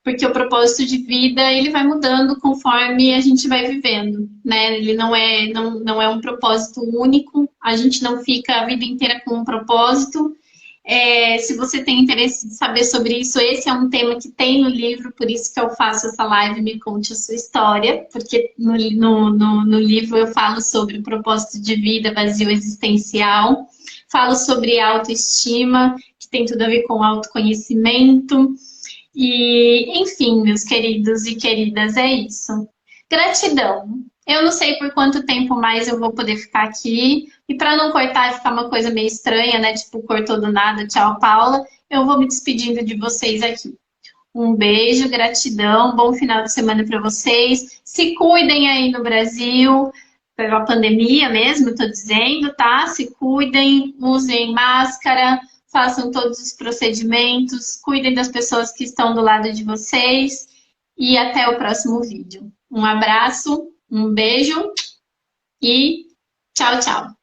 porque o propósito de vida ele vai mudando conforme a gente vai vivendo, né? Ele não é um propósito único, a gente não fica a vida inteira com um propósito. Se você tem interesse de saber sobre isso, esse é um tema que tem no livro, por isso que eu faço essa live, Me Conte a Sua História, porque no livro eu falo sobre o propósito de vida, vazio existencial, falo sobre autoestima, que tem tudo a ver com autoconhecimento, e enfim, meus queridos e queridas, é isso. Gratidão! Eu não sei por quanto tempo mais eu vou poder ficar aqui. E para não cortar e ficar uma coisa meio estranha, né? Tipo, cortou do nada, tchau, Paula. Eu vou me despedindo de vocês aqui. Um beijo, gratidão, bom final de semana para vocês. Se cuidem aí no Brasil, pela pandemia mesmo, tô dizendo, tá? Se cuidem, usem máscara, façam todos os procedimentos, cuidem das pessoas que estão do lado de vocês. E até o próximo vídeo. Um abraço. Um beijo e tchau, tchau.